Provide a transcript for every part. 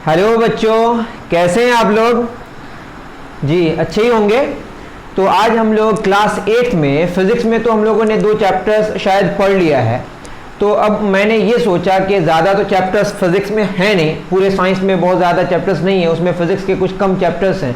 Hello बच्चों, कैसे हैं आप लोग? जी अच्छे ही होंगे। तो आज हम लोग क्लास 8 में फिज़िक्स में तो हम लोगों ने 2 चैप्टर्स शायद पढ़ लिया है। तो अब मैंने ये सोचा कि ज़्यादा तो चैप्टर्स फिज़िक्स में है नहीं, पूरे साइंस में बहुत ज़्यादा चैप्टर्स नहीं है, उसमें फ़िज़िक्स के कुछ कम चैप्टर्स हैं।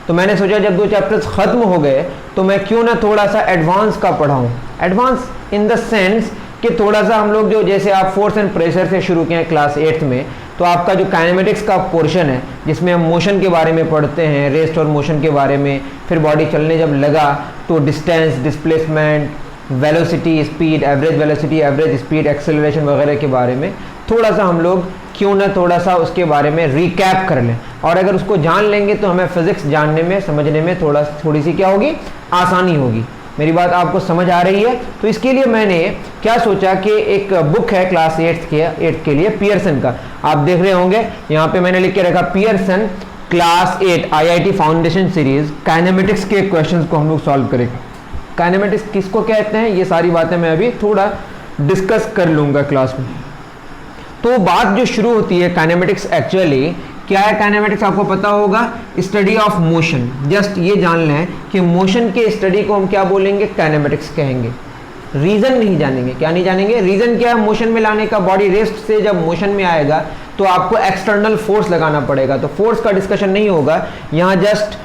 तो मैंने सोचा जब 2 चैप्टर्स ख़त्म हो गए तो मैं क्यों ना थोड़ा सा एडवांस का पढ़ाऊँ। एडवांस इन द सेंस कि थोड़ा सा हम लोग जो जैसे आप फोर्स एंड प्रेशर से शुरू किए हैं क्लास 8 में, तो आपका जो काइनेमेटिक्स का पोर्शन है जिसमें हम मोशन के बारे में पढ़ते हैं, रेस्ट और मोशन के बारे में, फिर बॉडी चलने जब लगा तो distance, displacement, velocity, speed, average velocity, average speed, acceleration वगैरह के बारे में थोड़ा सा हम लोग क्यों ना थोड़ा सा उसके बारे में रिकैप कर लें। और अगर उसको जान लेंगे तो हमें फिज़िक्स जानने में, समझने में थोड़ी सी क्या होगी, आसानी होगी। मेरी बात आपको समझ आ रही है? तो इसके लिए मैंने क्या सोचा कि एक बुक है क्लास 8 के लिए, पियर्सन का, आप देख रहे होंगे यहाँ पे मैंने लिख के रखा Pearson class 8 IIT foundation series kinematics के क्वेश्चंस को हम लोग सॉल्व करेंगे। काइनेमेटिक्स किसको कहते हैं, ये सारी बातें मैं अभी थोड़ा डिस्कस कर लूँगा क्लास में। तो बात जो शुरू होती है काइनेमेटिक्स, एक्चुअली क्या है काइनेमेटिक्स आपको पता होगा, स्टडी ऑफ मोशन। जस्ट ये जान लें कि मोशन के स्टडी को हम क्या बोलेंगे, काइनेमेटिक्स कहेंगे। रीज़न नहीं जानेंगे। क्या नहीं जानेंगे? रीज़न क्या है मोशन में लाने का? बॉडी रेस्ट से जब मोशन में आएगा तो आपको एक्सटर्नल फोर्स लगाना पड़ेगा, तो फोर्स का डिस्कशन नहीं होगा यहाँ, जस्ट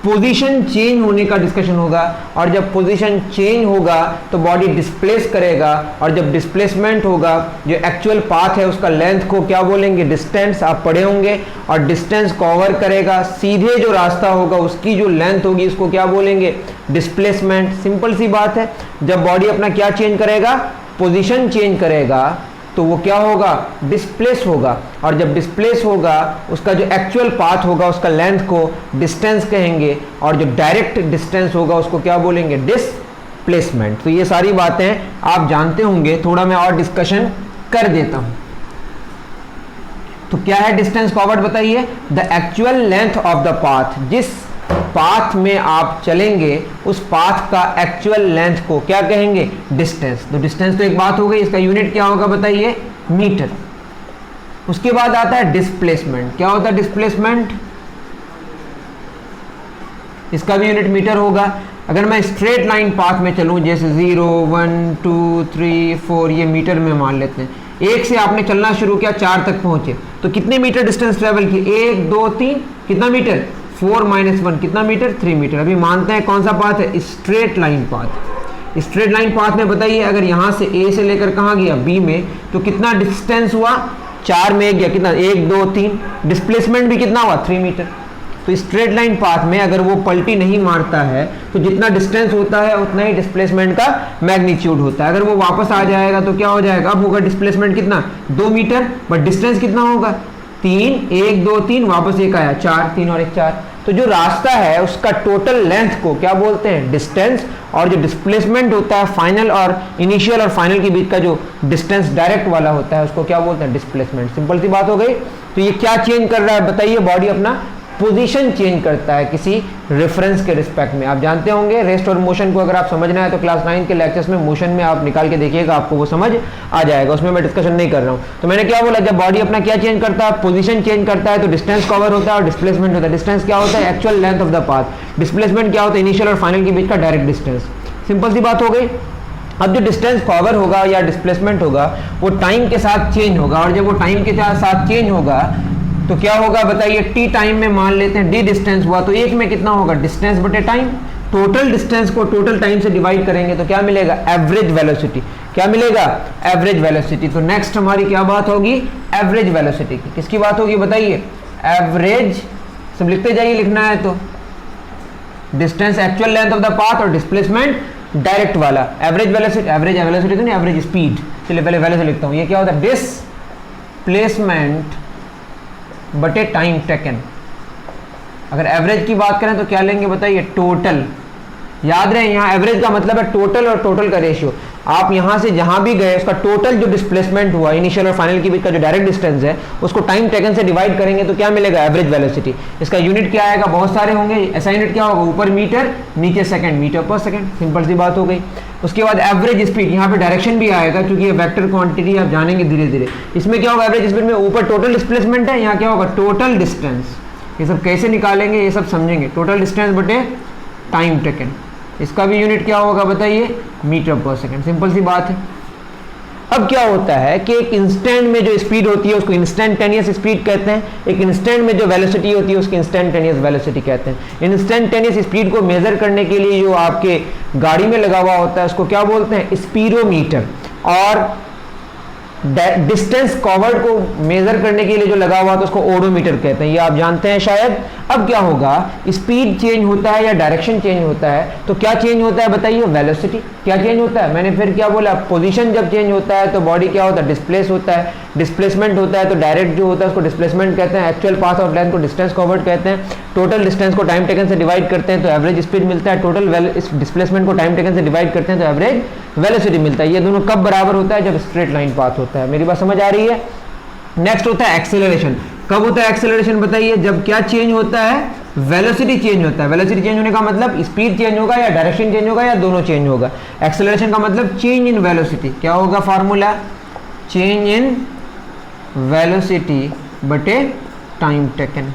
पोजीशन चेंज होने का डिस्कशन होगा। और जब पोजीशन चेंज होगा तो बॉडी डिस्प्लेस करेगा, और जब डिस्प्लेसमेंट होगा जो एक्चुअल पाथ है उसका लेंथ को क्या बोलेंगे, डिस्टेंस, आप पढ़े होंगे। और डिस्टेंस कवर करेगा, सीधे जो रास्ता होगा उसकी जो लेंथ होगी उसको क्या बोलेंगे, डिस्प्लेसमेंट। सिंपल सी बात है। जब बॉडी अपना क्या चेंज करेगा, पोजीशन चेंज करेगा, तो वो क्या होगा, डिस्प्लेस होगा। और जब डिस्प्लेस होगा उसका जो एक्चुअल पाथ होगा उसका लेंथ को डिस्टेंस कहेंगे, और जो डायरेक्ट डिस्टेंस होगा उसको क्या बोलेंगे, डिस्प्लेसमेंट। तो ये सारी बातें आप जानते होंगे, थोड़ा मैं और डिस्कशन कर देता हूं। तो क्या है डिस्टेंस कवर्ड, बताइए। The actual length of the path, जिस पाथ में आप चलेंगे उस पाथ का एक्चुअल लेंथ को क्या कहेंगे, डिस्टेंस। तो डिस्टेंस तो एक बात हो गई, इसका यूनिट क्या होगा बताइए, मीटर। उसके बाद आता है डिस्प्लेसमेंट। क्या होता है डिस्प्लेसमेंट, इसका भी यूनिट मीटर होगा। अगर मैं स्ट्रेट लाइन पाथ में चलूं, जैसे 0 1 2 3 4, ये मीटर में मान लेते हैं। 1 से आपने चलना शुरू किया, 4 तक पहुंचे तो कितने मीटर डिस्टेंस ट्रेवल किए, 1 2 3, कितना मीटर, 4 - 1 कितना मीटर, 3 मीटर। अभी मानते हैं कौन सा पाथ है, straight line path. Straight line path में बताइए अगर यहाँ से A से लेकर कहाँ गया, B में, तो कितना डिस्टेंस हुआ, 4 में गया, कितना, 1 2 3। डिस्प्लेसमेंट भी कितना हुआ, 3 मीटर। तो स्ट्रेट लाइन पाथ में अगर वो पलटी नहीं मारता है तो जितना डिस्टेंस होता है उतना ही डिस्प्लेसमेंट का मैग्नीट्यूड होता है। अगर वो वापस आ जाएगा तो क्या हो जाएगा, अब होगा डिस्प्लेसमेंट कितना, 2 मीटर, बट डिस्टेंस कितना होगा, 3, 1 2 3, वापस 1 आया, 4, 3 और 1 4। तो जो रास्ता है उसका टोटल लेंथ को क्या बोलते हैं, डिस्टेंस। और जो डिस्प्लेसमेंट होता है फाइनल और इनिशियल और फाइनल के बीच का जो डिस्टेंस डायरेक्ट वाला होता है उसको क्या बोलते हैं, डिस्प्लेसमेंट। सिंपल सी बात हो गई। तो ये क्या चेंज कर रहा है बताइए, बॉडी अपना पोजीशन चेंज करता है किसी रेफरेंस के रिस्पेक्ट में। आप जानते होंगे रेस्ट और मोशन को अगर आप समझना है तो क्लास 9 के लेक्चर्स में मोशन में आप निकाल के देखिएगा, आपको वो समझ आ जाएगा, उसमें मैं डिस्कशन नहीं कर रहा हूँ। तो मैंने क्या बोला, जब बॉडी अपना क्या चेंज करता है, पोजीशन चेंज करता है, तो डिस्टेंस कवर होता है और डिस्प्लेसमेंट होता है। डिस्टेंस क्या होता है, actual length of the path. Displacement क्या होता है, इनिशियल और फाइनल के बीच का डायरेक्ट डिस्टेंस। सिंपल सी बात हो गई। अब जो डिस्टेंस कवर होगा या डिस्प्लेसमेंट होगा वो टाइम के साथ चेंज होगा, और जब वो टाइम के साथ चेंज होगा तो क्या होगा बताइए, टी टाइम में मान लेते हैं, डी डिस्टेंस हुआ तो 1 में कितना होगा, डिस्टेंस बटे टाइम। टोटल डिस्टेंस को टोटल टाइम से डिवाइड करेंगे तो क्या मिलेगा, एवरेज वेलोसिटी। क्या मिलेगा, एवरेज वेलोसिटी। तो नेक्स्ट हमारी क्या बात होगी, एवरेज वेलोसिटी की। किसकी बात होगी बताइए, एवरेज। सब लिखते जाइए, लिखना है तो। Distance actual length of the path और डिस्प्लेसमेंट डायरेक्ट वाला। एवरेज वेलोसिटी, एवरेज वेलोसिटी तो नहीं, एवरेज स्पीड। चलिए पहले वेलोसिटी लिखता हूँ। ये क्या होता है, डिस्प्लेसमेंट बटे टाइम टेकन। अगर एवरेज की बात करें तो क्या लेंगे बताइए, टोटल। याद रहे यहाँ एवरेज का मतलब है टोटल और टोटल का रेशियो। आप यहाँ से जहाँ भी गए उसका टोटल जो डिस्प्लेसमेंट हुआ इनिशियल और फाइनल के बीच का जो डायरेक्ट डिस्टेंस है उसको टाइम टेकन से डिवाइड करेंगे तो क्या मिलेगा, एवरेज वेलोसिटी। इसका यूनिट क्या आएगा, बहुत सारे होंगे, ऐसा यूनिट क्या होगा, ऊपर मीटर नीचे second, metre per second, simple सी बात हो गई। उसके बाद एवरेज स्पीड, यहाँ पे डायरेक्शन भी आएगा क्योंकि ये वेक्टर क्वांटिटी आप जानेंगे धीरे धीरे। इसमें क्या होगा, एवरेज स्पीड में ऊपर टोटल डिस्प्लेसमेंट है, यहाँ क्या होगा टोटल डिस्टेंस। ये सब कैसे निकालेंगे ये सब समझेंगे, टोटल डिस्टेंस बटे टाइम टेकन। इसका भी यूनिट क्या होगा बताइए, मीटर पर सेकंड, सिंपल सी बात है। अब क्या होता है कि एक इंस्टेंट में जो स्पीड होती है उसको इंस्टेंटेनियस स्पीड कहते हैं, एक इंस्टेंट में जो वेलोसिटी होती है उसको इंस्टेंटेनियस वेलोसिटी कहते हैं। इंस्टेंटेनियस स्पीड को मेजर करने के लिए जो आपके गाड़ी में लगा हुआ होता है उसको क्या बोलते हैं, स्पीडोमीटर। और डिस्टेंस कवर्ड को मेजर करने के लिए जो लगा हुआ था उसको ओडोमीटर कहते हैं, ये आप जानते हैं शायद। अब क्या होगा, स्पीड चेंज होता है या डायरेक्शन चेंज होता है तो क्या चेंज होता है बताइए, वेलोसिटी। क्या चेंज होता है, मैंने फिर क्या बोला, पोजीशन जब चेंज होता है तो बॉडी क्या होता है, डिस्प्लेस होता है। डिस्प्लेसमेंट होता है तो डायरेक्ट जो होता है उसको डिस्प्लेसमेंट कहते हैं, एक्चुअल पाथ ऑफ लेंथ को डिस्टेंस कवर्ड कहते हैं। टोटल डिस्टेंस को टाइम टेकन से डिवाइड करते हैं तो एवरेज स्पीड मिलता है, टोटल डिस्प्लेसमेंट को टाइम टेकन से डिवाइड करते हैं तो एवरेज वेलोसिटी मिलता है। ये दोनों कब बराबर होता है, जब स्ट्रेट लाइन पाथ होता है। मेरी बात समझ आ रही है। नेक्स्ट होता है एक्सेलरेशन। कब होता है एक्सेलरेशन बताइए, जब क्या चेंज होता है, वेलोसिटी चेंज होता है। वेलोसिटी चेंज होने का मतलब स्पीड चेंज होगा या डायरेक्शन चेंज होगा या दोनों चेंज होगा। एक्सेलरेशन का मतलब चेंज इन वेलोसिटी। क्या होगा फार्मूला, चेंज इन वेलोसिटी बटे टाइम टेकन।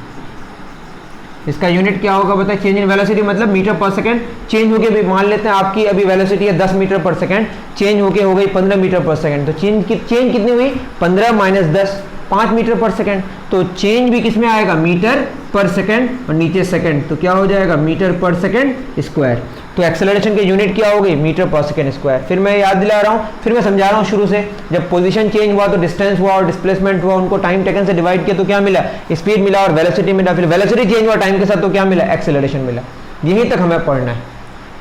इसका यूनिट क्या होगा बताइए, चेंज इन वेलोसिटी मतलब मीटर पर सेकंड। चेंज होके भी मान लेते हैं आपकी अभी वेलोसिटी है 10 मीटर पर सेकंड, चेंज होके हो गई 15 मीटर पर सेकंड, तो चेंज कितनी हुई, 15 माइनस 10, 5 मीटर पर सेकंड। तो चेंज भी किस में आएगा, मीटर पर सेकंड, और नीचे सेकंड, तो क्या हो जाएगा मीटर पर सेकंड स्क्वायर। तो एक्सेलरेशन के यूनिट क्या हो गई, मीटर पर सेकंड स्क्वायर। फिर मैं याद दिला रहा हूँ, फिर मैं समझा रहा हूँ शुरू से। जब पोजीशन चेंज हुआ तो डिस्टेंस हुआ और डिस्प्लेसमेंट हुआ, उनको टाइम टेकन से डिवाइड किया तो क्या मिला, स्पीड मिला और वेलोसिटी मिला। फिर वेलोसिटी चेंज हुआ टाइम के साथ तो क्या मिला, एक्सेलरेशन मिला। यहीं तक हमें पढ़ना है।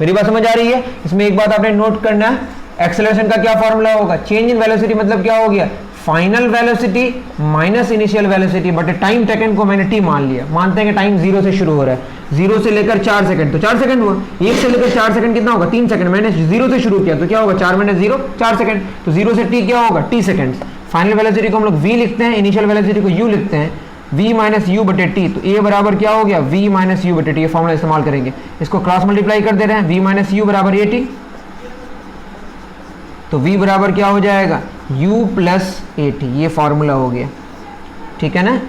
मेरी बात समझ आ रही है। इसमें एक बात आपने नोट करना है, एक्सेलरेशन का क्या फॉर्मूला होगा, चेंज इन वेलोसिटी मतलब क्या हो गया, final velocity minus initial velocity बटे टाइम टेकन को मैंने टी मान लिया। मानते हैं कि टाइम 0 से शुरू हो रहा है, 0 से लेकर 4 सेकंड, तो 4 सेकंड हुआ। 1 से लेकर 4 सेकंड कितना होगा, 3 सेकंड। मैंने 0 से शुरू किया तो क्या होगा, 4 माइनस 0 4 सेकंड, तो 0 से टी क्या होगा, टी सेकंड। फाइनल वेलोसिटी को हम लोग v लिखते हैं, इनिशियल वेलोसिटी को u लिखते हैं, v माइनस यू बटे टी। तो a बराबर क्या हो गया, v माइनस यू बटे टी। ये फॉर्मूला इस्तेमाल करेंगे, इसको क्रॉस मल्टीप्लाई कर दे रहे हैं, v माइनस यू बराबर ए टी। तो v बराबर क्या हो जाएगा, u प्लस ए टी। ये फॉर्मूला हो गया, ठीक है ना।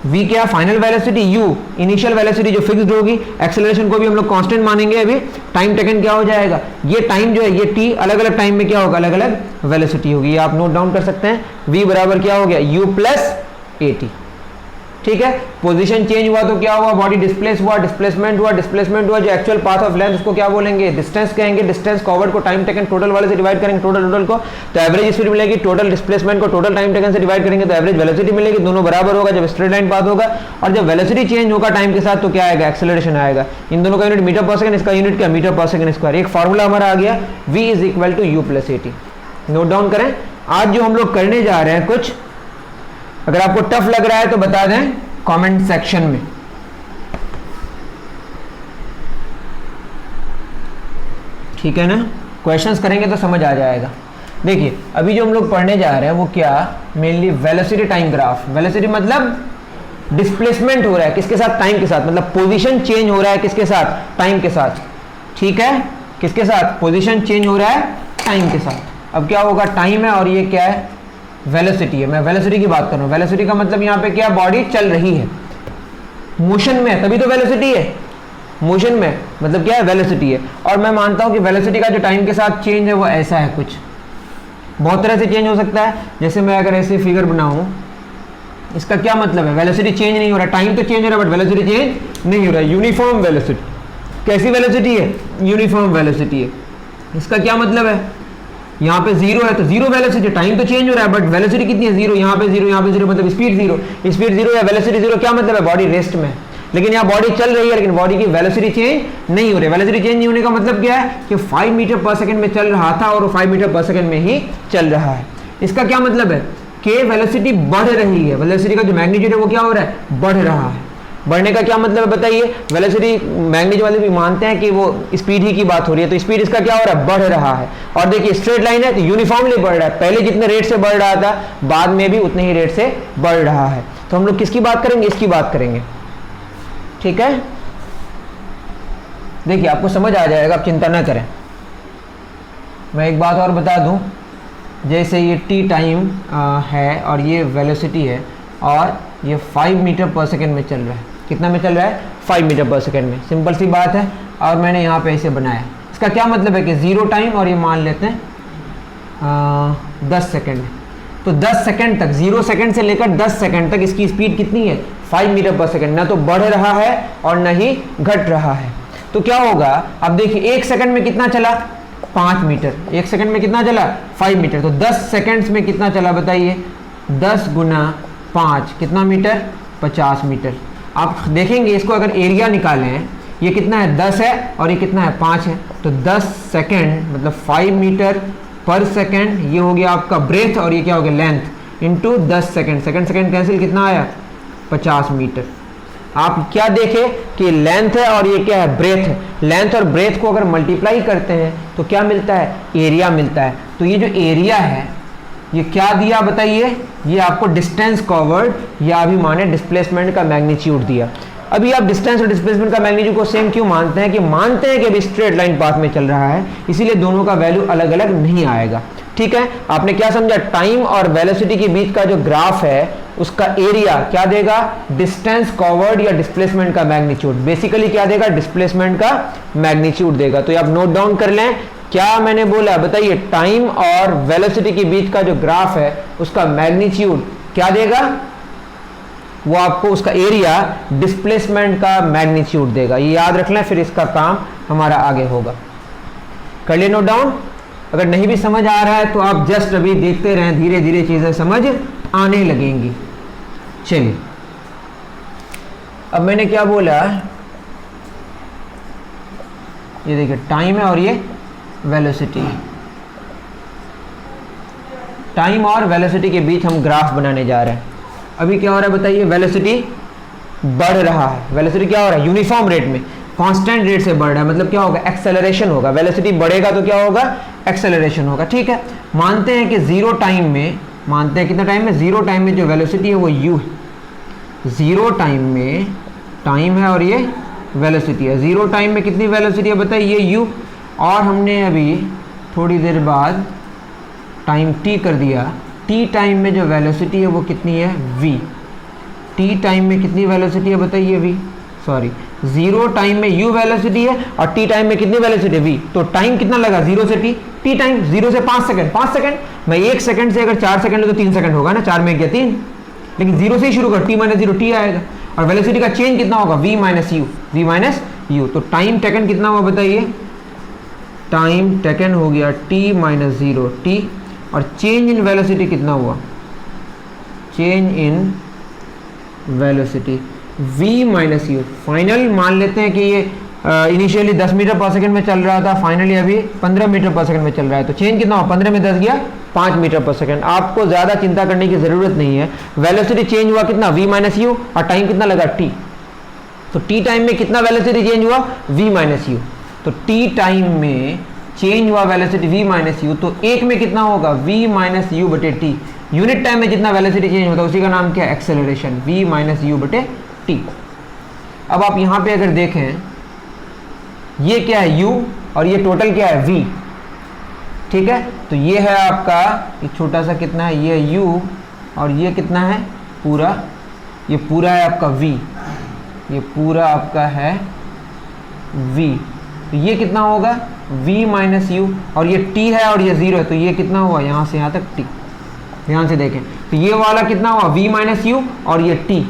v क्या, final velocity, u initial velocity जो फिक्स्ड होगी। एक्सेलरेशन को भी हम लोग कांस्टेंट मानेंगे अभी। टाइम टेकन क्या हो जाएगा, ये टाइम जो है ये t अलग अलग टाइम में क्या होगा, अलग अलग वेलोसिटी होगी। ये आप नोट डाउन कर सकते हैं। v बराबर क्या हो गया, u प्लस ए टी, ठीक है। पोजीशन चेंज हुआ तो क्या हुआ, बॉडी डिस्प्लेस हुआ, डिस्प्लेसमेंट हुआ, डिस्प्लेसमेंट हुआ, जो एक्चुअल पाथ ऑफ लेंथ उसको क्या बोलेंगे, डिस्टेंस कहेंगे। डिस्टेंस कवर्ड को टाइम टेकन टोटल वाले से डिवाइड करेंगे, टोटल को, तो एवरेज स्पीड मिलेगी। टोटल डिस्प्लेसमेंट को टोटल टाइम टेकन से डिवाइड करेंगे तो एवरेज वेलोसिटी मिलेगी। दोनों बराबर होगा जब स्ट्रेट लाइन पाथ होगा। और जब वेलोसिटी चेंज होगा टाइम के साथ तो क्या आएगा, एक्सेलरेशन आएगा। इन दोनों का यूनिट मीटर पर सेकंड, इसका यूनिट क्या, मीटर पर सेकंड स्क्वायर। एक फॉर्मूला हमारा आ गया, v is equal to u plus a t. Note down करें। आज जो हम लोग करने जा रहे हैं कुछ, अगर आपको टफ लग रहा है तो बता दें कमेंट सेक्शन में। ठीक है ना, क्वेश्चंस करेंगे तो समझ आ जाएगा। देखिए अभी जो हम लोग पढ़ने जा रहे हैं वो क्या, mainly velocity time graph. Velocity मतलब डिस्प्लेसमेंट हो रहा है किसके साथ, टाइम के साथ। मतलब पोजीशन चेंज हो रहा है किसके साथ, टाइम के साथ। ठीक है, किसके साथ, पोजीशन चेंज हो रहा है टाइम के साथ। अब क्या होगा, टाइम है और ये क्या है, वेलोसिटी है। मैं वेलोसिटी की बात कर रहा हूँ। वेलोसिटी का मतलब यहाँ पे क्या, बॉडी चल रही है, मोशन में, तभी तो वेलोसिटी है। मोशन में मतलब क्या है, वेलोसिटी है। और मैं मानता हूँ कि वेलोसिटी का जो टाइम के साथ चेंज है वो ऐसा है, कुछ बहुत तरह से चेंज हो सकता है। जैसे मैं अगर ऐसे फिगर बनाऊँ, इसका क्या मतलब है, वेलोसिटी चेंज नहीं हो रहा, टाइम तो चेंज हो रहा है बट वेलोसिटी चेंज नहीं हो रहा है। यूनिफॉर्म वेलोसिटी, कैसी वेलोसिटी है, यूनिफॉर्म वेलोसिटी है। इसका क्या मतलब है, यहाँ पे जीरो है तो जीरो वेलोसिटी, टाइम तो चेंज हो रहा है बट वेलोसिटी कितनी है, जीरो। यहाँ पे जीरो, यहाँ पे जीरो, मतलब स्पीड जीरो। स्पीड जीरो या वेलोसिटी जीरो, क्या मतलब है, बॉडी रेस्ट में। लेकिन यहाँ बॉडी चल रही है लेकिन बॉडी की वेलोसिटी चेंज नहीं हो रही। वेलोसिटी चेंज नहीं होने का मतलब क्या है कि 5 मीटर पर सेकंड में चल रहा था और 5 मीटर पर सेकंड में ही चल रहा है। इसका क्या मतलब है कि वेलोसिटी बढ़ रही है। वेलोसिटी का जो मैग्नीट्यूड है वो क्या हो रहा है, बढ़ रहा है। बढ़ने का क्या मतलब है बताइए? वेलोसिटी मैग्नीट्यूड वाले भी मानते हैं कि वो स्पीड ही की बात हो रही है, तो स्पीड इसका क्या हो रहा है? बढ़ रहा है। और देखिए स्ट्रेट लाइन है तो यूनिफॉर्मली बढ़ रहा है, पहले जितने रेट से बढ़ रहा था बाद में भी उतने ही रेट से बढ़ रहा है। तो हम लोग किसकी बात करेंगे? इसकी बात करेंगे, ठीक है। देखिए आपको समझ आ जाएगा, आप चिंता ना करें। मैं एक बात और बता दूं, जैसे ये टी टाइम है और ये वेलोसिटी है और ये 5 मीटर पर सेकेंड में चल रहा है। कितना में चल रहा है? 5 मीटर पर सेकेंड में। सिंपल सी बात है। और मैंने यहाँ पे इसे बनाया, इसका क्या मतलब है कि 0 टाइम और ये मान लेते हैं 10 सेकेंड। तो 10 सेकेंड तक, 0 सेकेंड से लेकर 10 सेकेंड तक इसकी स्पीड कितनी है? 5 मीटर पर सेकेंड। ना तो बढ़ रहा है और ना ही घट रहा है। तो क्या होगा? अब देखिए 1 सेकेंड में कितना चला? 5 मीटर। 1 सेकेंड में कितना चला? 5 मीटर। तो 10 सेकेंड्स में कितना चला बताइए? 10 गुना 5 कितना मीटर? 50 मीटर। आप देखेंगे इसको अगर एरिया निकालें, ये कितना है? 10 है और ये कितना है? 5 है। तो 10 सेकेंड मतलब 5 मीटर पर सेकेंड, ये हो गया आपका ब्रेथ और ये क्या हो गया? Length into 10 second. Second second cancel, कितना आया? 50 मीटर। आप क्या देखें कि लेंथ है और ये क्या है? ब्रेथ है। लेंथ और ब्रेथ को अगर मल्टीप्लाई करते हैं तो क्या मिलता है? एरिया मिलता है। तो ये जो एरिया है ये क्या दिया बताइए? ये आपको डिस्टेंस कवर्ड या अभी माने डिस्प्लेसमेंट का मैग्नीट्यूड दिया। अभी आप डिस्टेंस और डिस्प्लेसमेंट का मैग्नीट्यूड को सेम क्यों मानते हैं? कि मानते हैं कि अभी स्ट्रेट लाइन पाथ में चल रहा है, इसीलिए दोनों का वैल्यू अलग अलग नहीं आएगा, ठीक है। आपने क्या समझा? टाइम और वेलोसिटी के बीच का जो ग्राफ है उसका एरिया क्या देगा? डिस्टेंस कवर्ड या डिस्प्लेसमेंट का मैग्नीट्यूड। बेसिकली क्या देगा? डिस्प्लेसमेंट का मैग्नीट्यूड देगा। तो ये आप नोट डाउन कर लें, क्या मैंने बोला बताइए? टाइम और वेलोसिटी के बीच का जो ग्राफ है उसका मैग्नीट्यूड क्या देगा? वो आपको उसका एरिया डिस्प्लेसमेंट का मैग्नीट्यूड देगा। ये याद रख लें, फिर इसका काम हमारा आगे होगा। कर लिए नोट डाउन? अगर नहीं भी समझ आ रहा है तो आप जस्ट अभी देखते रहें, धीरे धीरे चीजें समझ आने लगेंगी। चलिए अब मैंने क्या बोला? ये देखिए टाइम है और ये वेलोसिटी। टाइम और वेलोसिटी के बीच हम ग्राफ बनाने जा रहे हैं। अभी क्या हो रहा है बताइए? वेलोसिटी बढ़ रहा है। वेलोसिटी क्या हो रहा है? यूनिफॉर्म रेट में, कांस्टेंट रेट से बढ़ रहा है। मतलब क्या होगा? एक्सेलरेशन होगा। वेलोसिटी बढ़ेगा तो क्या होगा? एक्सेलरेशन होगा, ठीक है। मानते हैं कि 0 टाइम में, मानते हैं कितना टाइम में? 0 टाइम में जो वेलोसिटी है वो u है। 0 टाइम में टाइम है और ये वेलोसिटी है। 0 टाइम में कितनी वेलोसिटी है बताइए? ये u। और हमने अभी थोड़ी देर बाद टाइम t कर दिया। t टाइम में जो वेलोसिटी है वो कितनी है? v। t टाइम में कितनी वेलोसिटी है बताइए? v। सॉरी, 0 टाइम में u वेलोसिटी है और t टाइम में कितनी वेलोसिटी है? v। तो टाइम कितना लगा? 0 से t। t टाइम 0 से 5 सेकंड। 5 सेकंड, मैं 1 सेकंड से अगर 4 सेकंड तो 3 सेकंड होगा ना। 4 में गया 3, लेकिन 0 से ही शुरू कर। t माइनस 0 t आएगा। और वेलोसिटी का चेंज कितना होगा? v minus u। v minus u। तो टाइम टेकन कितना हुआ बताइए? टाइम टेकन हो गया t माइनस 0 t। और चेंज इन वेलोसिटी कितना हुआ? Change in velocity v minus you. Final मान लेते हैं कि ये इनिशियली 10 मीटर पर सेकंड में चल रहा था, फाइनली अभी 15 मीटर पर सेकंड में चल रहा है। तो चेंज कितना हुआ? 15 में 10 गया 5 मीटर पर सेकंड। आपको ज़्यादा चिंता करने की ज़रूरत नहीं है। वेलोसिटी चेंज हुआ कितना? v minus you. और टाइम कितना लगा? t। तो t टाइम में कितना वेलोसिटी चेंज हुआ? v minus you. तो t टाइम में चेंज हुआ वेलोसिटी v माइनस यू। तो एक में कितना होगा? v माइनस यू बटे टी। यूनिट टाइम में जितना वेलोसिटी चेंज होता है उसी का नाम क्या है? एक्सेलरेशन। v माइनस यू बटे टी। अब आप यहाँ पे अगर देखें, ये क्या है? u और ये टोटल क्या है? v, ठीक है। तो ये है आपका, ये छोटा सा कितना है? ये u और ये कितना है? पूरा, ये पूरा है आपका v। ये पूरा आपका है v। तो ये कितना होगा? v minus you. और ये t है और ये 0 है, तो ये कितना हुआ? यहाँ से यहाँ तक t। ध्यान से देखें, तो ये वाला कितना हुआ? v माइनस यू और ये t।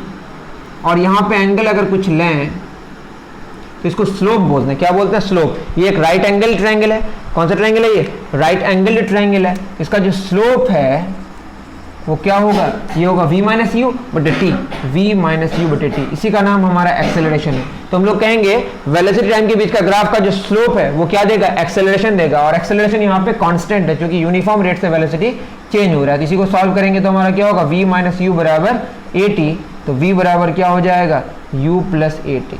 और यहाँ पे एंगल अगर कुछ लें तो इसको स्लोप बोलते हैं। क्या बोलते हैं? स्लोप। ये एक राइट एंगल ट्रायंगल है। कौन सा ट्रायंगल है? ये राइट एंगल ट्रायंगल है। इसका जो स्लोप है वो क्या होगा? ये होगा v माइनस यू बटे टी। v माइनस यू बटे टी, इसी का नाम हमारा एक्सेलरेशन है। तो हम लोग कहेंगे वेलोसिटी टाइम के बीच का ग्राफ का जो स्लोप है वो क्या देगा? एक्सेलरेशन देगा। और एक्सेलरेशन यहाँ पे कांस्टेंट है क्योंकि यूनिफॉर्म रेट से वेलोसिटी चेंज हो रहा है। तो इसी को सॉल्व करेंगे तो हमारा क्या होगा? v माइनस यू बराबर a t। तो v बराबर क्या हो जाएगा? u plus a T.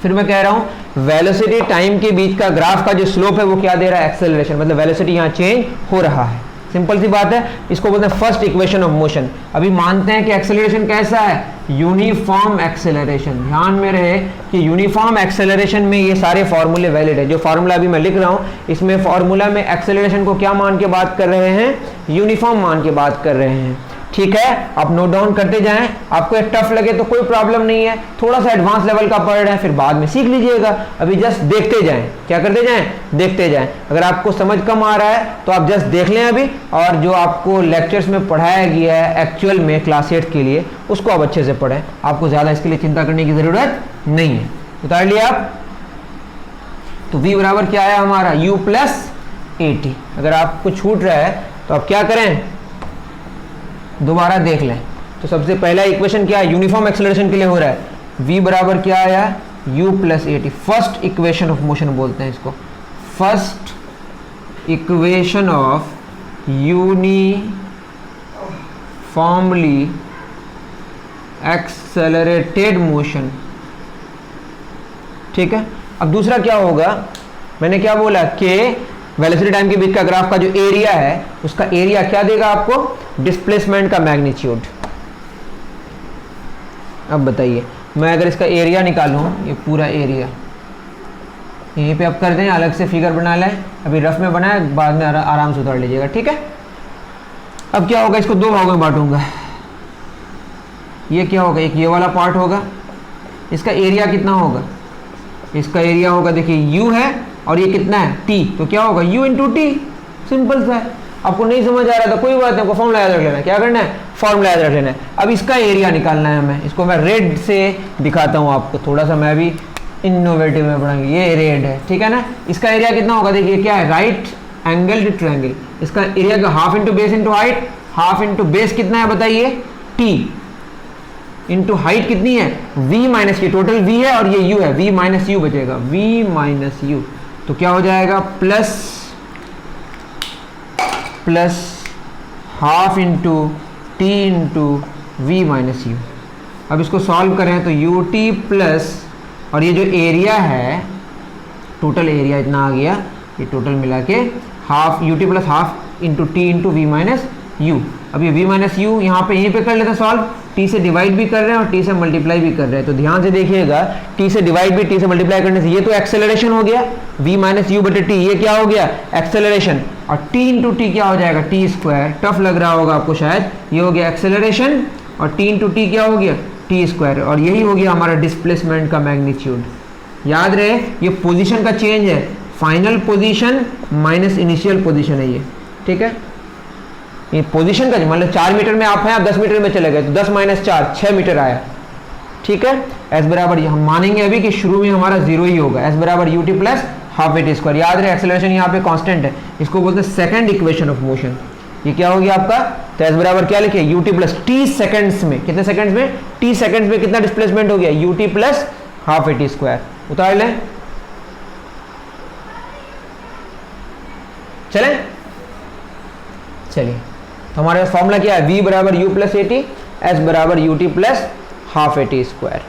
फिर मैं कह रहा हूं वेलोसिटी टाइम के बीच का ग्राफ का जो स्लोप है वो क्या दे रहा है, एक्सेलरेशन, मतलब वेलोसिटी यहां चेंज हो रहा है। सिंपल सी बात है, इसको बोलते हैं फर्स्ट इक्वेशन ऑफ मोशन। अभी मानते हैं कि एक्सेलरेशन कैसा है, यूनिफॉर्म एक्सेलरेशन। ध्यान में रहे कि यूनिफॉर्म एक्सेलरेशन में ये सारे फॉर्मूले वैलिड है। जो फार्मूला अभी मैं लिख रहा हूं इसमें फॉर्मूला में एक्सेलरेशन को क्या मान के बात कर रहे हैं, यूनिफॉर्म मान के बात कर रहे हैं। ठीक है, आप नोट डाउन करते जाएं। आपको ये टफ लगे तो कोई प्रॉब्लम नहीं है, थोड़ा सा एडवांस लेवल का पढ़ रहे हैं फिर बाद में सीख लीजिएगा। अभी जस्ट देखते जाएं, क्या करते जाएं, देखते जाएं। अगर आपको समझ कम आ रहा है तो आप जस्ट देख लें अभी, और जो आपको लेक्चर्स में पढ़ाया गया है एक्चुअल में क्लास 8 के लिए उसको आप अच्छे से पढ़ें। आपको ज़्यादा इसके लिए चिंता करने की ज़रूरत नहीं है। उतार लिया आप। तो v बराबर क्या आया हमारा, u प्लस ए टी। अगर आपको छूट रहा है तो आप क्या करें, दोबारा देख लें। तो सबसे पहला इक्वेशन क्या है, यूनिफॉर्म एक्सेलरेशन के लिए हो रहा है, v बराबर क्या आया, u plus a T. First equation of motion बोलते हैं इसको, first equation of uniformly accelerated motion. ठीक है, अब दूसरा क्या होगा, मैंने क्या बोला कि वेलोसिटी टाइम के बीच का ग्राफ का जो एरिया है उसका एरिया क्या देगा आपको, डिस्प्लेसमेंट का मैग्नीट्यूड। अब बताइए, मैं अगर इसका एरिया निकालूं, ये पूरा एरिया यहीं पे आप कर दें, अलग से फिगर बना लें, अभी रफ में बनाए, बाद में आराम से उतार लीजिएगा। ठीक है, अब क्या होगा, इसको दो भागों में बांटूंगा। ये क्या होगा, एक ये वाला पार्ट होगा, इसका एरिया कितना होगा, इसका एरिया होगा, देखिए u है और ये कितना है t, तो क्या होगा u इंटू टी। सिंपल सा है। आपको नहीं समझ आ रहा था कोई बात नहीं, आपको फॉर्मूला याद रख लेना है। क्या करना है, फॉर्मूला याद रख लेना है। अब इसका एरिया निकालना है हमें, इसको मैं रेड से दिखाता हूँ आपको, थोड़ा सा मैं भी इनोवेटिव में पढ़ाऊंगी। ये रेड है, ठीक है ना। इसका एरिया कितना होगा, देखिए क्या है, राइट एंगल ट्रायंगल। इसका एरिया का half into base into height, half into base कितना है बताइए, t इंटू हाइट कितनी है, v माइनस, ये टोटल v है और ये u है, v माइनस u बचेगा, v माइनस u। तो क्या हो जाएगा, plus half into t into v minus u. अब इसको सॉल्व करें तो यू टी प्लस, और ये जो एरिया है, टोटल एरिया इतना आ गया, ये टोटल मिला के half u t plus half into t into v minus u. अब ये v माइनस यू यहाँ पे यहीं पे कर लेते हैं सॉल्व, t से डिवाइड भी कर रहे हैं और t से मल्टीप्लाई भी कर रहे हैं। तो ध्यान से देखिएगा, t से डिवाइड भी t से मल्टीप्लाई करने से ये तो एक्सेलरेशन हो गया, v माइनस यू बटे टी, ये क्या हो गया, एक्सेलरेशन। और t इंटू टी क्या हो जाएगा, टी स्क्वायर। टफ लग रहा होगा आपको शायद, ये हो गया एक्सेलरेशन और t इंटू टी क्या हो गया, टी स्क्वायर। और यही हो गया हमारा डिस्प्लेसमेंट का मैग्नीट्यूड। याद रहे ये पोजीशन का चेंज है, final position minus initial position है ये, ठीक है। ये पोजीशन का, मान लो 4 मीटर में आप हैं, आप 10 मीटर में चले गए तो 10 माइनस 4 6 मीटर आया, ठीक है। एस बराबर, हम मानेंगे अभी कि शुरू में हमारा जीरो ही होगा, एस बराबर u t plus half a t square. याद रहे एक्सेलरेशन यहाँ पे कांस्टेंट है, इसको बोलते हैं सेकंड इक्वेशन ऑफ मोशन। ये क्या हो गया आपका, तो एस बराबर क्या लिखे, you t plus T seconds में, कितने सेकंड्स में, टी सेकंड्स में कितना डिस्प्लेसमेंट हो गया, you t plus half a t square. उतार लें, चले चलिए। तो हमारे पास फॉर्मूला क्या है, v बराबर u plus a t, s बराबर u t plus half a t square.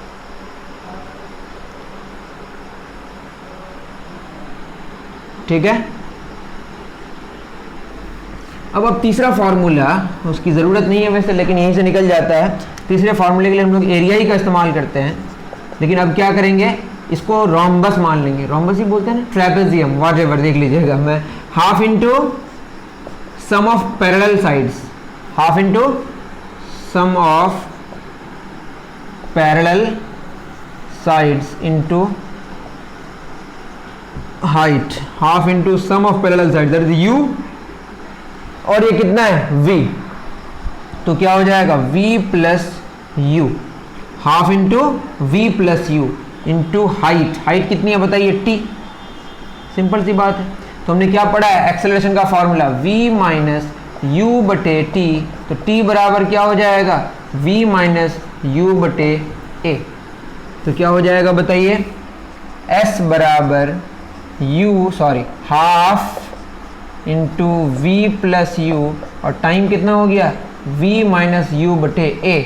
ठीक है। अब तीसरा फॉर्मूला, उसकी ज़रूरत नहीं है वैसे, लेकिन यहीं से निकल जाता है। तीसरे फार्मूले के लिए हम लोग एरिया ही का इस्तेमाल करते हैं, लेकिन अब क्या करेंगे, इसको रोम्बस मान लेंगे। रोम्बस ही बोलते हैं ना, ट्रेपेजियम, व्हाटएवर, देख लीजिएगा। मैं half into sum of parallel sides, half into sum of parallel sides into height, half into sum of parallel sides, that is u, और ये कितना है v, तो क्या हो जाएगा v plus u, half into v plus u into height. Height कितनी है बताइए, t। सिंपल सी बात है। तो हमने क्या पढ़ा है, एक्सेलरेशन का फॉर्मूला v माइनस यू बटे टी, तो t बराबर क्या हो जाएगा, v माइनस यू बटे a। तो क्या हो जाएगा बताइए, s बराबर half into v plus u, और टाइम कितना हो गया, v माइनस यू बटे a।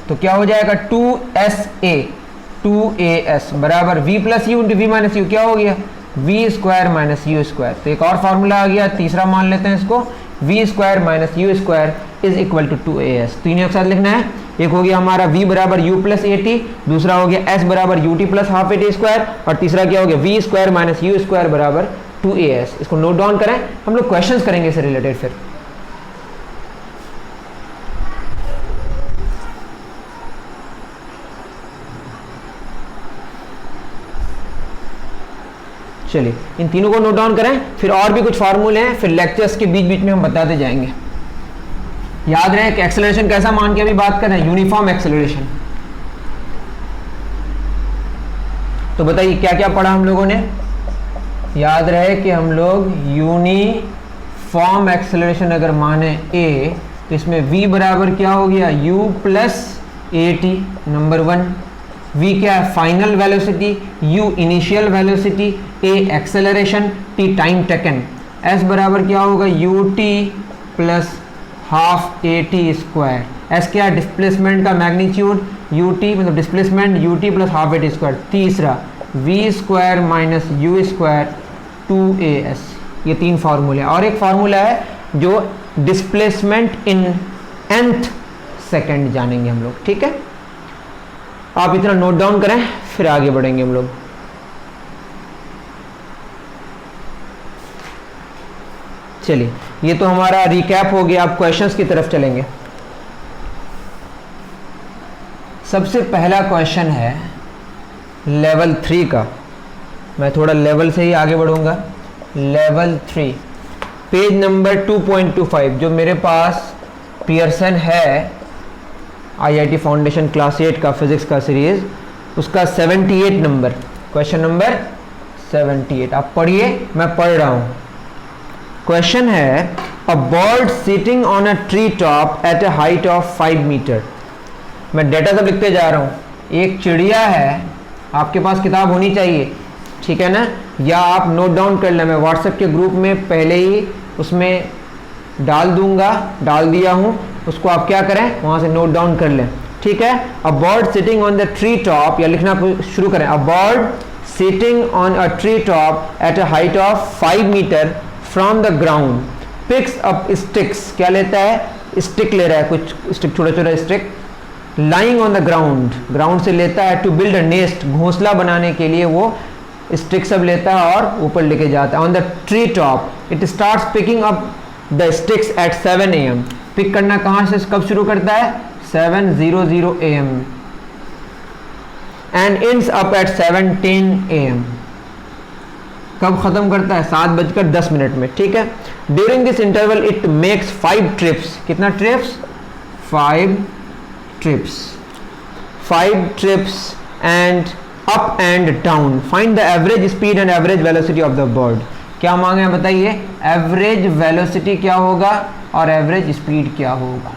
तो क्या हो जाएगा 2as बराबर v plus u into v minus u, क्या हो गया v square minus u square. तो एक और फॉर्मूला आ गया, तीसरा मान लेते हैं इसको, v square minus u square is equal to 2as। तीनों एक साथ लिखना है, एक हो गया हमारा v बराबर u प्लस ए टी, दूसरा हो गया s बराबर ut plus half a t square, और तीसरा क्या हो गया v square minus u square बराबर 2as। इसको नोट डाउन करें, हम लोग क्वेश्चंस करेंगे इससे रिलेटेड फिर। चलिए इन तीनों को नोट डाउन करें, फिर और भी कुछ फार्मूले हैं, फिर लेक्चर्स के बीच बीच में हम बताते जाएंगे। याद रहे कि एक्सेलरेशन कैसा मान के अभी बात कर रहे हैं, यूनिफॉर्म एक्सेलरेशन। तो बताइए क्या क्या पढ़ा हम लोगों ने। याद रहे कि हम लोग यूनिफॉर्म एक्सेलरेशन अगर माने a, तो इसमें v बराबर क्या हो गया u plus a T, number 1। v क्या है final velocity, u initial velocity, a acceleration, t time taken. s बराबर क्या होगा ut plus half a t square. s क्या है डिस्प्लेसमेंट का मैग्नीट्यूड, ut मतलब displacement ut plus half a t square. तीसरा v square minus u square 2as। ये तीन फार्मूले। और एक फार्मूला है जो डिस्प्लेसमेंट इन nth सेकेंड जानेंगे हम लोग, ठीक है। आप इतना नोट डाउन करें, फिर आगे बढ़ेंगे हम लोग। चलिए ये तो हमारा रिकैप हो गया, आप क्वेश्चंस की तरफ चलेंगे। सबसे पहला क्वेश्चन है लेवल 3 का। मैं थोड़ा लेवल से ही आगे बढ़ूंगा। लेवल 3 पेज नंबर 2.25 जो मेरे पास पियर्सन है आईआईटी फाउंडेशन क्लास 8 का फिजिक्स का सीरीज, उसका 78 नंबर, क्वेश्चन नंबर 78। आप पढ़िए, मैं पढ़ रहा हूं। क्वेश्चन है a bird sitting on a tree top at a height of 5 metre. मैं डेटा सब लिखते जा रहा हूं। एक चिड़िया है, आपके पास किताब होनी चाहिए, ठीक है ना, या आप नोट डाउन कर लें। मैं व्हाट्सएप के ग्रुप में पहले ही उसमें डाल दूंगा, डाल दिया हूं, उसको आप क्या करें वहां से नोट डाउन कर लें, ठीक है। A bird sitting on the tree top, या लिखना शुरू करें। A bird sitting on a tree top at a height of 5 metre from the ground picks up sticks. क्या लेता है, स्टिक ले रहा है, कुछ स्टिक, छोटा छोटा stick. Lying on the ground, ground से लेता है। टू बिल्ड अ नेस्ट, घोंसला बनाने के लिए वो स्टिक सब लेता है और ऊपर लेके जाता है। On the tree top it starts picking up the sticks at 7 AM। पिक करना कहाँ से कब शुरू करता है, 7:00 AM and ends up at 7:10 AM। कब खत्म करता है, 7:10 में, ठीक है। During this interval it makes 5 trips. कितना trips, 5 trips, 5 trips and up and down. Find the average speed and average velocity of the bird. क्या मांगे हैं बताइए, एवरेज वेलोसिटी क्या होगा और एवरेज स्पीड क्या होगा,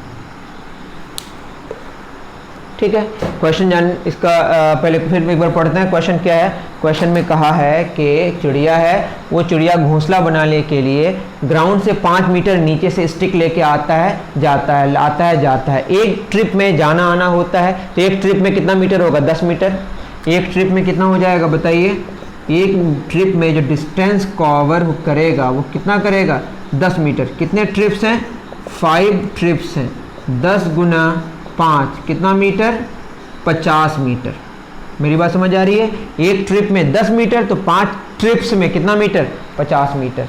ठीक है। क्वेश्चन जान इसका पहले फिर एक बार पढ़ते हैं। क्वेश्चन क्या है, क्वेश्चन में कहा है कि चिड़िया है, वो चिड़िया घोंसला बनाने के लिए ग्राउंड से 5 मीटर नीचे से स्टिक लेके आता है, जाता है, आता है, जाता है। एक ट्रिप में जाना आना होता है, तो एक ट्रिप में कितना मीटर होगा, 10 मीटर। एक ट्रिप में कितना हो जाएगा बताइए, एक ट्रिप में जो डिस्टेंस कवर करेगा वो कितना करेगा, 10 मीटर। कितने ट्रिप्स हैं, 5 ट्रिप्स हैं। 10 गुना 5 कितना मीटर, 50 मीटर। मेरी बात समझ आ रही है, एक ट्रिप में 10 मीटर, तो 5 ट्रिप्स में कितना मीटर, 50 मीटर।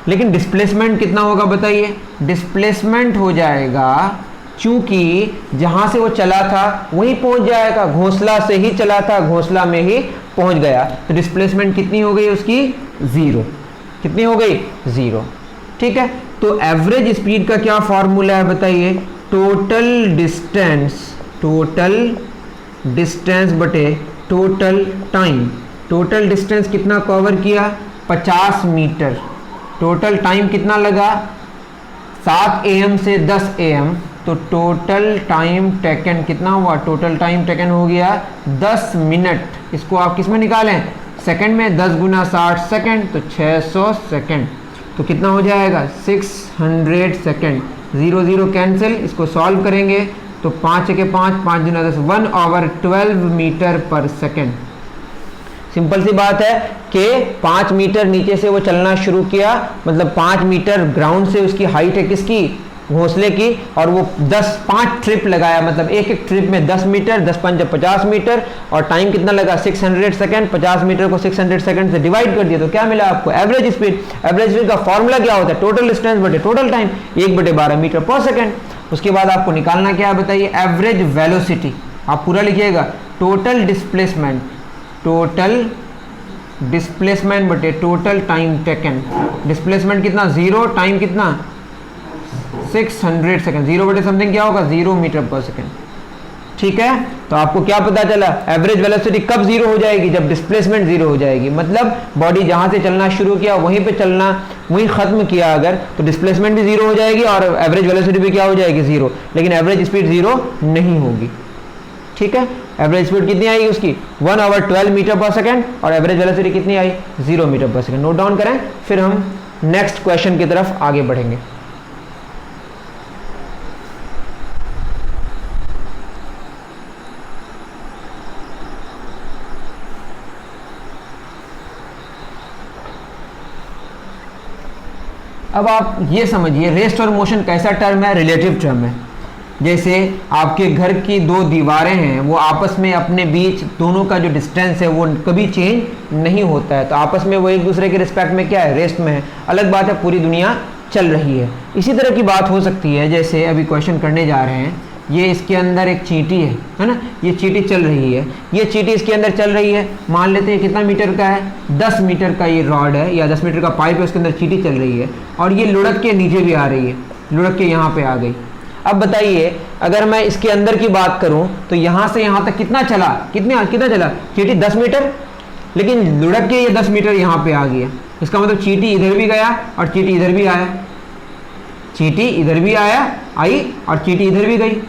लेकिन डिस्प्लेसमेंट कितना होगा बताइए, डिस्प्लेसमेंट हो जाएगा, चूंकि जहां से वो चला था वहीं पहुंच जाएगा, घोंसला से ही चला था, घोंसला में ही पहुंच गया, तो डिस्प्लेसमेंट कितनी हो गई उसकी, 0। कितनी हो गई, 0, ठीक है। तो एवरेज स्पीड का क्या फॉर्मूला है बताइए, टोटल डिस्टेंस बटे टोटल टाइम। टोटल डिस्टेंस कितना कवर किया, 50 मीटर। टोटल टाइम कितना लगा, 7 AM से 10 AM, तो टोटल टाइम टेकन कितना हुआ, टोटल टाइम टेकन हो गया 10 मिनट। इसको आप किस में निकालें, सेकंड में। 10 गुना 60 सेकंड, तो 600 सेकंड। तो कितना हो जाएगा, 600 सेकंड। 0 0 कैंसिल, इसको सॉल्व करेंगे तो 5 के 5, 5 दूना 10, 1/12 मीटर पर सेकेंड। सिंपल सी बात है कि 5 मीटर नीचे से वो चलना शुरू किया, मतलब 5 मीटर ग्राउंड से उसकी हाइट है किसकी, घोंसले की, और वो 5 ट्रिप लगाया, मतलब एक एक ट्रिप में 10 मीटर, 10 पंच 50 मीटर, और टाइम कितना लगा 600 सेकंड। 50 मीटर को 600 सेकंड से डिवाइड कर दिया तो क्या मिला आपको, एवरेज स्पीड। एवरेज स्पीड का फॉर्मूला क्या होता है, टोटल डिस्टेंस बटे total time, 1/12 metre per second. उसके बाद आपको निकालना क्या है बताइए, एवरेज वेलोसिटी। आप पूरा लिखिएगा, टोटल डिस्प्लेसमेंट, टोटल डिस्प्लेसमेंट बटे टोटल टाइम टेकन। डिस्प्लेसमेंट कितना 0, टाइम कितना 600 सेकंड, 0 बटे समथिंग क्या होगा 0 मीटर पर सेकंड। ठीक है, तो आपको क्या पता चला, एवरेज वेलोसिटी कब 0 हो जाएगी, जब डिस्प्लेसमेंट 0 हो जाएगी। मतलब बॉडी जहां से चलना शुरू किया वहीं पे चलना, वहीं खत्म किया अगर, तो डिस्प्लेसमेंट भी 0 हो जाएगी और एवरेज वेलोसिटी भी क्या हो जाएगी 0, लेकिन एवरेज स्पीड 0 नहीं होगी। ठीक है, एवरेज स्पीड कितनी आएगी उसकी 1/12 मीटर पर सेकंड, और एवरेज वेलोसिटी कितनी आई 0 metre per second. Note down करें, फिर हम नेक्स्ट क्वेश्चन की तरफ आगे बढ़ेंगे। अब आप ये समझिए, रेस्ट और मोशन कैसा टर्म है, रिलेटिव टर्म है। जैसे आपके घर की 2 दीवारें हैं, वो आपस में अपने बीच दोनों का जो डिस्टेंस है वो कभी चेंज नहीं होता है, तो आपस में वो एक दूसरे के रिस्पेक्ट में क्या है, रेस्ट में है। अलग बात है पूरी दुनिया चल रही है। इसी तरह की बात हो सकती है, जैसे अभी क्वेश्चन करने जा रहे हैं, ये इसके अंदर एक चींटी है ना, ये चींटी चल रही है, ये चींटी इसके अंदर चल रही है, मान लेते हैं कितना मीटर का है, 10 मीटर का ये रॉड है या 10 मीटर का पाइप है, उसके अंदर चींटी चल रही है, और ये लुढ़क के नीचे भी आ रही है, लुढ़क के यहाँ पे आ गई। अब बताइए, अगर मैं इसके अंदर की बात करूं तो यहां से यहां तक कितना चला, कितना चला चींटी 10 मीटर, लेकिन लुढ़क के ये 10 मीटर यहां पे आ गया। इसका मतलब चींटी इधर भी गया और चींटी इधर भी आया, चींटी इधर भी आई और चींटी इधर भी गई।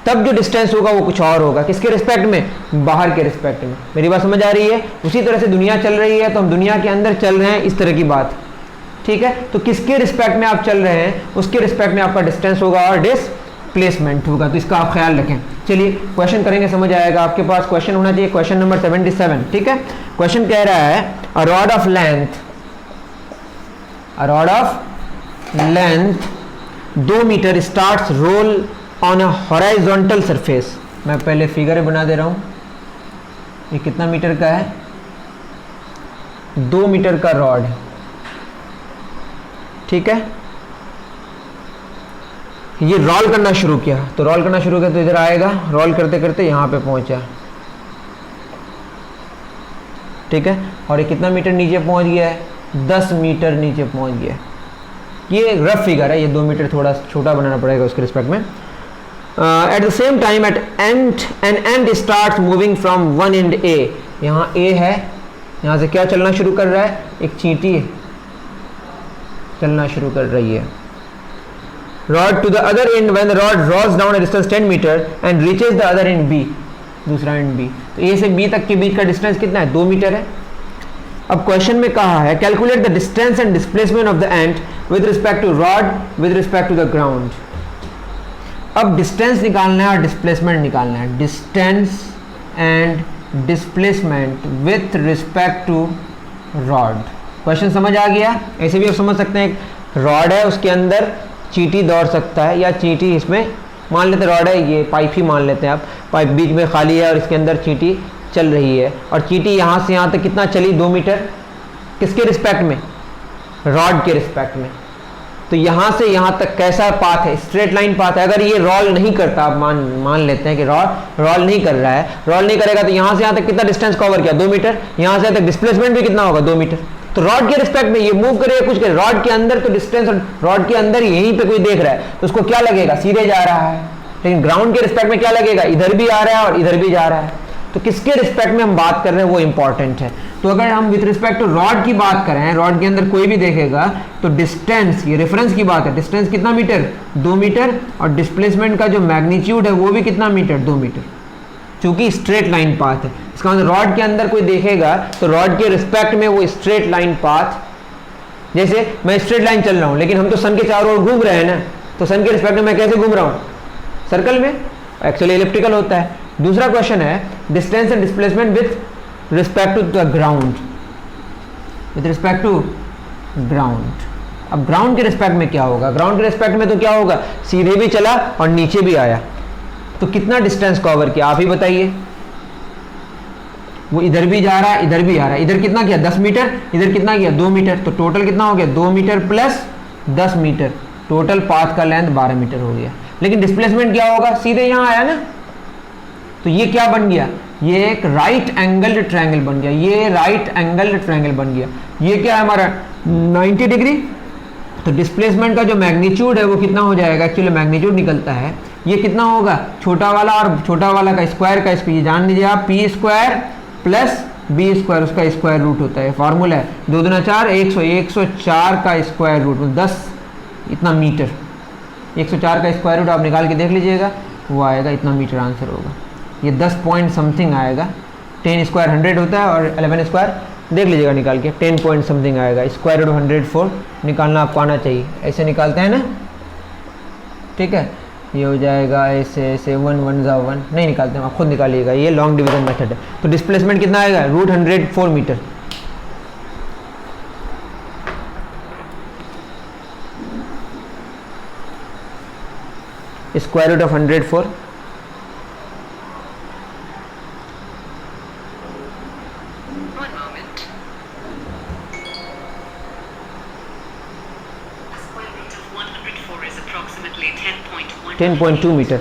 तब जो डिस्टेंस होगा वो कुछ और होगा, किसके रिस्पेक्ट में, बाहर के रिस्पेक्ट में। मेरी बात समझ आ रही है। उसी तरह से दुनिया चल रही है तो हम दुनिया के अंदर चल रहे हैं, इस तरह की बात। ठीक है, तो किसके रिस्पेक्ट में आप चल रहे हैं, उसके रिस्पेक्ट में आपका डिस्टेंस होगा और डिस्प्लेसमेंट होगा, तो इसका आप ख्याल रखें। चलिए क्वेश्चन करेंगे, समझ आएगा। आपके पास क्वेश्चन होना चाहिए, क्वेश्चन नंबर 77। ठीक है, क्वेश्चन कह रहा है a rod of length 2 metre starts roll on a horizontal surface. मैं पहले फिगर बना दे रहा हूं, ये कितना मीटर का है, 2 मीटर का रॉड है। ठीक है, ये रोल करना शुरू किया, तो रोल करना शुरू किया तो इधर आएगा, रोल करते करते यहां पे पहुंचा। ठीक है, और ये कितना मीटर नीचे पहुंच गया है, 10 मीटर नीचे पहुंच गया। ये रफ फिगर है, ये 2 मीटर थोड़ा छोटा बनाना पड़ेगा उसके रिस्पेक्ट में। At the same time at an end start moving from one end A. यहाँ ए है, यहाँ से क्या चलना शुरू कर रहा है, एक चींटी चलना शुरू कर रही है। Rod to the other end when the rod draws down a distance 10 metre and reaches the other end B, दूसरा एंड बी। तो ए से बी तक के बीच का डिस्टेंस कितना है, 2 मीटर है। अब क्वेश्चन में कहा है calculate the distance and displacement of the ant with respect to rod with respect to the ground. अब डिस्टेंस निकालना है और डिस्प्लेसमेंट निकालना है, distance and displacement with respect to rod. Question समझ आ गया। ऐसे भी आप समझ सकते हैं, एक रॉड है, उसके अंदर चींटी दौड़ सकता है, या चींटी इसमें, मान लेते रॉड है, ये पाइप ही मान लेते हैं आप, पाइप बीच में खाली है और इसके अंदर चींटी चल रही है, और चींटी यहाँ से यहाँ तक कितना चली, 2 मीटर, किसके रिस्पेक्ट में, रॉड के रिस्पेक्ट में। तो यहाँ से यहाँ तक कैसा पाथ है, स्ट्रेट लाइन पाथ है। अगर ये रोल नहीं करता, आप मान लेते हैं कि रोल नहीं कर रहा है, रोल नहीं करेगा, तो यहाँ से यहाँ तक कितना डिस्टेंस कवर किया, 2 मीटर। यहाँ से यहाँ तक डिस्प्लेसमेंट भी कितना होगा, 2 मीटर। तो रॉड के रिस्पेक्ट में ये मूव करेगा, कुछ करे, रॉड के अंदर तो डिस्टेंस, रॉड के अंदर यहीं पे कोई देख रहा है तो उसको क्या लगेगा, सीधे जा रहा है। लेकिन ग्राउंड के रिस्पेक्ट में क्या लगेगा, इधर भी आ रहा है और इधर भी जा रहा है। तो किसके रिस्पेक्ट में हम बात कर रहे हैं वो इंपॉर्टेंट है। तो अगर हम विद रिस्पेक्ट टू रॉड की बात करें, रॉड के अंदर कोई भी देखेगा तो डिस्टेंस, ये रेफरेंस की बात है, डिस्टेंस कितना मीटर, 2 मीटर, और डिस्प्लेसमेंट का जो मैग्नीट्यूड है वो भी कितना मीटर, 2 मीटर, क्योंकि स्ट्रेट लाइन पाथ है। इसका मतलब रॉड के अंदर कोई देखेगा तो रॉड के रिस्पेक्ट में वो स्ट्रेट लाइन पाथ, जैसे मैं स्ट्रेट लाइन चल रहा हूं लेकिन हम तो सन के चारों ओर घूम रहे हैं ना, तो सन के रिस्पेक्ट में मैं कैसे घूम रहा हूं, सर्कल में, एक्चुअली इलिप्टिकल होता है। दूसरा क्वेश्चन है distance and displacement with respect to the ground, with respect to ground. अब ग्राउंड के रिस्पेक्ट में क्या होगा, ग्राउंड के रिस्पेक्ट में तो क्या होगा, सीधे भी चला और नीचे भी आया, तो कितना डिस्टेंस कवर किया आप ही बताइए। वो इधर भी जा रहा है, इधर भी आ रहा है, इधर कितना किया 10 मीटर, इधर कितना किया 2 मीटर, तो टोटल कितना हो गया 2 metre plus 10 metre, total path का लेंथ 12 मीटर हो गया। लेकिन डिस्प्लेसमेंट क्या होगा, सीधे यहाँ आया ना, तो ये क्या बन गया, ये एक राइट एंगल ट्रायंगल बन गया, ये राइट एंगल ट्रायंगल बन गया। ये क्या है हमारा 90 डिग्री, तो डिस्प्लेसमेंट का जो मैग्नीट्यूड है वो कितना हो जाएगा, एक्चुअली मैग्नीट्यूड निकलता है ये कितना होगा, छोटा वाला और छोटा वाला का स्क्वायर का स्क्वायर, जान लीजिए आप p square plus b square, उसका स्क्वायर रूट होता है, फार्मूला है 2 दूना 4 100, 104 का स्क्वायर रूट 10 इतना मीटर, 104 का स्क्वायर रूट आप निकाल के देख लीजिएगा, वो आएगा इतना मीटर आंसर होगा। ये 10 पॉइंट समथिंग आएगा, 10 स्क्वायर 100 होता है और 11 स्क्वायर देख लीजिएगा निकाल के 10 पॉइंट समथिंग आएगा। स्क्वायर रूट 104 निकालना आपको आना चाहिए, ऐसे निकालते हैं ना, ठीक है। ये हो जाएगा ऐसे ऐसे 1 1 जा 1 नहीं निकालते हैं, आप खुद निकालिएगा, ये लॉन्ग डिवीजन मेथड है। तो डिस्प्लेसमेंट कितना आएगा, root 104 metre. Square root of 104 10.2 metre,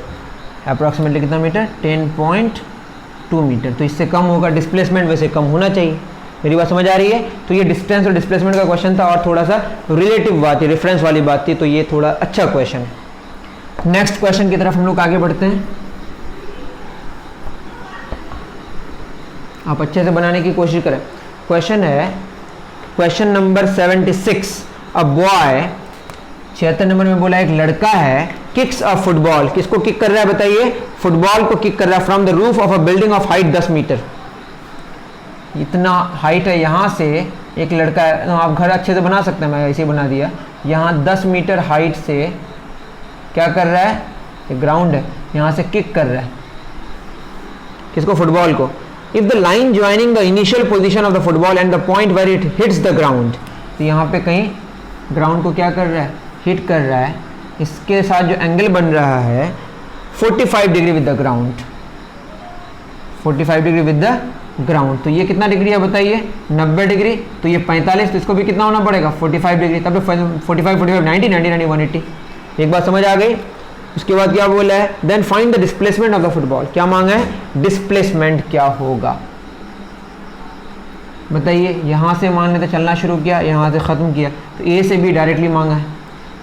approximately कितना मीटर 10.2 मीटर। तो इससे कम होगा डिस्प्लेसमेंट, वैसे कम होना चाहिए। मेरी बात समझ आ रही है। तो ये डिस्टेंस और डिस्प्लेसमेंट का क्वेश्चन था और थोड़ा सा रिलेटिव बात थी, रेफरेंस वाली बात थी, तो ये थोड़ा अच्छा क्वेश्चन है। नेक्स्ट क्वेश्चन की तरफ हम लोग आगे बढ़ते हैं। आप अच्छे से बनाने की कोशिश करें। क्वेश्चन है question number 76। A boy 76 number में बोला एक लड़का है किक्स अ फुटबॉल, किसको किक कर रहा है बताइए, फुटबॉल को किक कर रहा है from the roof of a building of height 10 metre. इतना हाइट है, यहाँ से एक लड़का है, तो आप घर अच्छे से बना सकते हैं, मैं ऐसे ही बना दिया। यहाँ 10 मीटर हाइट से क्या कर रहा है, एक ग्राउंड है, यहाँ से किक कर रहा है किसको, फुटबॉल को। If the line joining the initial position of the football and the point where it hits the ground, तो यहाँ पे कहीं ग्राउंड को क्या कर रहा है, हिट कर रहा है। इसके साथ जो एंगल बन रहा है 45 degree with the ground, 45 degree with the ground. तो ये कितना डिग्री है बताइए, 90 डिग्री। तो ये 45, तो इसको भी कितना होना पड़ेगा 45 डिग्री, तब तो 45 45 90 90 90 180। एक बात समझ आ गई। उसके बाद क्या बोला है, then find the displacement of the football. क्या मांगा है, डिस्प्लेसमेंट क्या होगा बताइए। यहाँ से मान लेते चलना शुरू किया, यहाँ से ख़त्म किया, तो ए से भी डायरेक्टली मांगा है।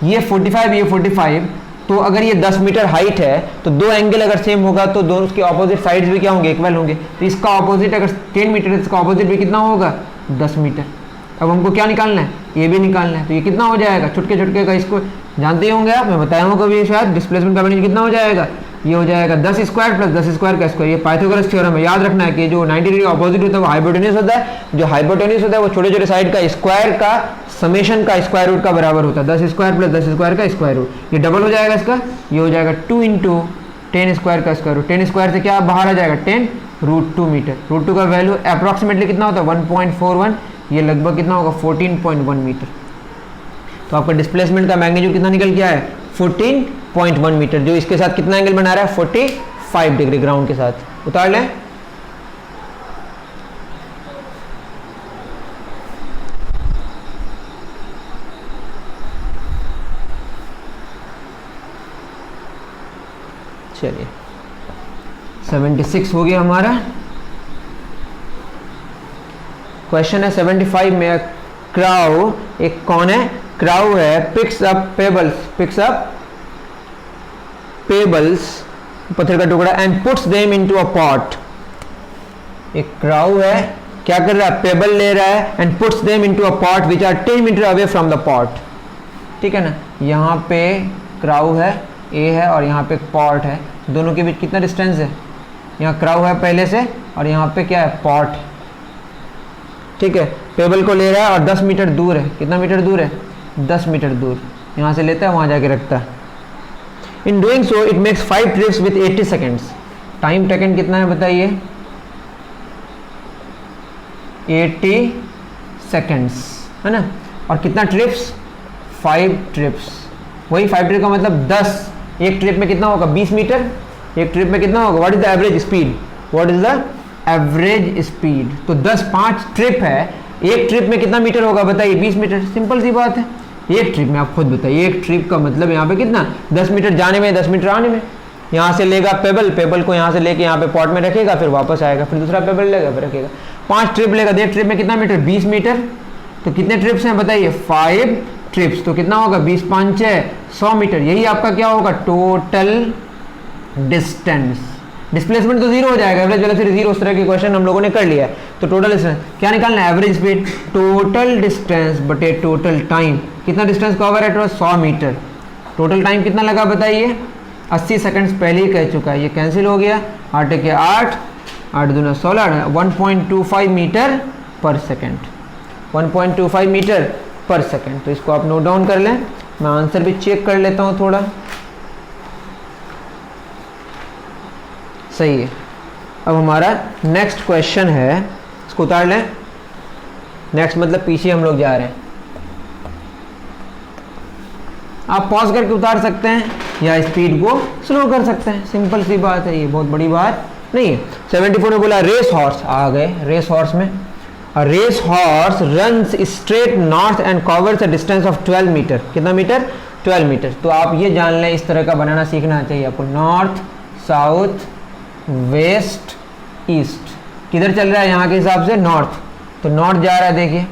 ये 45 ये 45, तो अगर ये 10 मीटर हाइट है तो दो एंगल अगर सेम होगा तो दोनों उसके ऑपोजिट साइड्स भी क्या होंगे, इक्वल होंगे। तो इसका ऑपोजिट अगर 10 मीटर है, इसका ऑपोजिट भी कितना होगा 10 मीटर। अब हमको क्या निकालना है, ये भी निकालना है। तो ये कितना हो जाएगा, छुटके छुटके का इसको जानते ही होंगे आप, मैं बताया हूँ कभी शायद। डिस्प्लेसमेंट का वैल्यू कितना हो जाएगा, ये हो जाएगा 10 स्क्वायर प्लस 10 स्क्वायर का स्क्वायर। ये पाइथागोरस थ्योरम है, याद रखना है कि जो 90 डिग्री ऑपोजिट होता है वो हाइपोटेन्यूस होता है, जो हाइपोटेन्यूस होता है वो छोटे छोटे साइड का स्क्वायर का समेशन का स्क्वायर रूट का बराबर होता है। 10 स्क्वायर प्लस 10 स्क्वायर का स्क्वायर रूट, ये डबल हो जाएगा इसका, ये हो जाएगा 2 इंटू 10 स्क्वायर का स्क्वायर रूट। 10 स्क्वायर से क्या बाहर आ जाएगा 10 रूट 2 मीटर। रूट 2 का वैल्यू अप्रॉक्सीमेटली कितना होता है 1.41, ये लगभग कितना होगा 14.1 मीटर। तो आपका डिस्प्लेसमेंट का मैग्नीट्यूड कितना निकल गया है 14.1 मीटर, जो इसके साथ कितना एंगल बना रहा है 45 डिग्री ग्राउंड के साथ। उतार लें। चलिए 76 हो गया हमारा। क्वेश्चन है 75 में, क्राउ एक कौन है, क्राउ है, पिक्स अप पेबल्स पत्थर का टुकड़ा and puts them into a pot. एक क्राउ है, क्या कर रहा है, पेबल ले रहा है and puts them into a pot which are 10 metre away from the pot. ठीक है ना, यहाँ पे क्राउ है ए है और यहाँ पे पॉट है, दोनों के बीच कितना डिस्टेंस है, यहाँ क्राउ है पहले से और यहाँ पे क्या है पॉट है। ठीक है, पेबल को ले रहा है और 10 मीटर दूर है, कितना मीटर दूर है 10 मीटर दूर, यहाँ से लेता है वहाँ जाके रखता है। In doing so it makes 5 trips with 80 seconds. Time taken कितना है बताइए? 80 सेकेंड्स, है ना। और कितना ट्रिप्स? 5 ट्रिप्स। वही 5 ट्रिप का मतलब 10। एक ट्रिप में कितना होगा? 20 मीटर। एक ट्रिप में कितना होगा? What is the average speed? What is the average speed? तो 5 ट्रिप है, एक ट्रिप में कितना मीटर होगा बताइए? 20 मीटर। सिंपल सी बात है। एक ट्रिप में आप खुद बताइए, एक ट्रिप का मतलब यहाँ पे कितना? 10 मीटर जाने में, 10 मीटर आने में। यहाँ से लेगा पेबल को यहाँ से लेके यहाँ पे पॉट में रखेगा, फिर वापस आएगा, फिर दूसरा पेबल लेगा, फिर रखेगा। 5 ट्रिप लेगा, एक ट्रिप में कितना मीटर? 20 मीटर। तो कितने ट्रिप्स हैं बताइए? 5 ट्रिप्स। तो कितना होगा? 20 5 100 मीटर। यही आपका क्या होगा? Total distance. डिस्प्लेसमेंट तो जीरो हो जाएगा, एवरेज वेलोसिटी जीरो। उस तरह के क्वेश्चन हम लोगों ने कर लिया है। तो टोटल डिस्टेंस क्या निकालना है? एवरेज स्पीड, टोटल डिस्टेंस बटे टोटल टाइम। कितना डिस्टेंस कवर है? 100 मीटर। टोटल टाइम कितना लगा बताइए? 80 सेकंड्स पहले ही कह चुका है, ये कैंसिल हो गया। 8 के 8, 8 दूना 16, 1.25 metre per second. 1.25 metre per second. तो इसको आप नोट डाउन कर लें। मैं आंसर भी चेक कर लेता हूँ थोड़ा। सही है। अब हमारा नेक्स्ट क्वेश्चन है, इसको उतार लें। नेक्स्ट मतलब पीछे हम लोग जा रहे हैं। आप पॉज करके उतार सकते हैं या स्पीड को स्लो कर सकते हैं। सिंपल सी बात है, ये बहुत बड़ी बात नहीं है। 74 में बोला रेस हॉर्स। आ गए रेस हॉर्स में। Race horse runs straight north and covers a distance of 12 meter. कितना मीटर? 12 मीटर। तो आप ये जान लें, इस तरह का बनाना सीखना चाहिए आपको। North, south, west, east. किधर चल रहा है यहाँ के हिसाब से? नॉर्थ। तो नॉर्थ जा रहा है, देखिए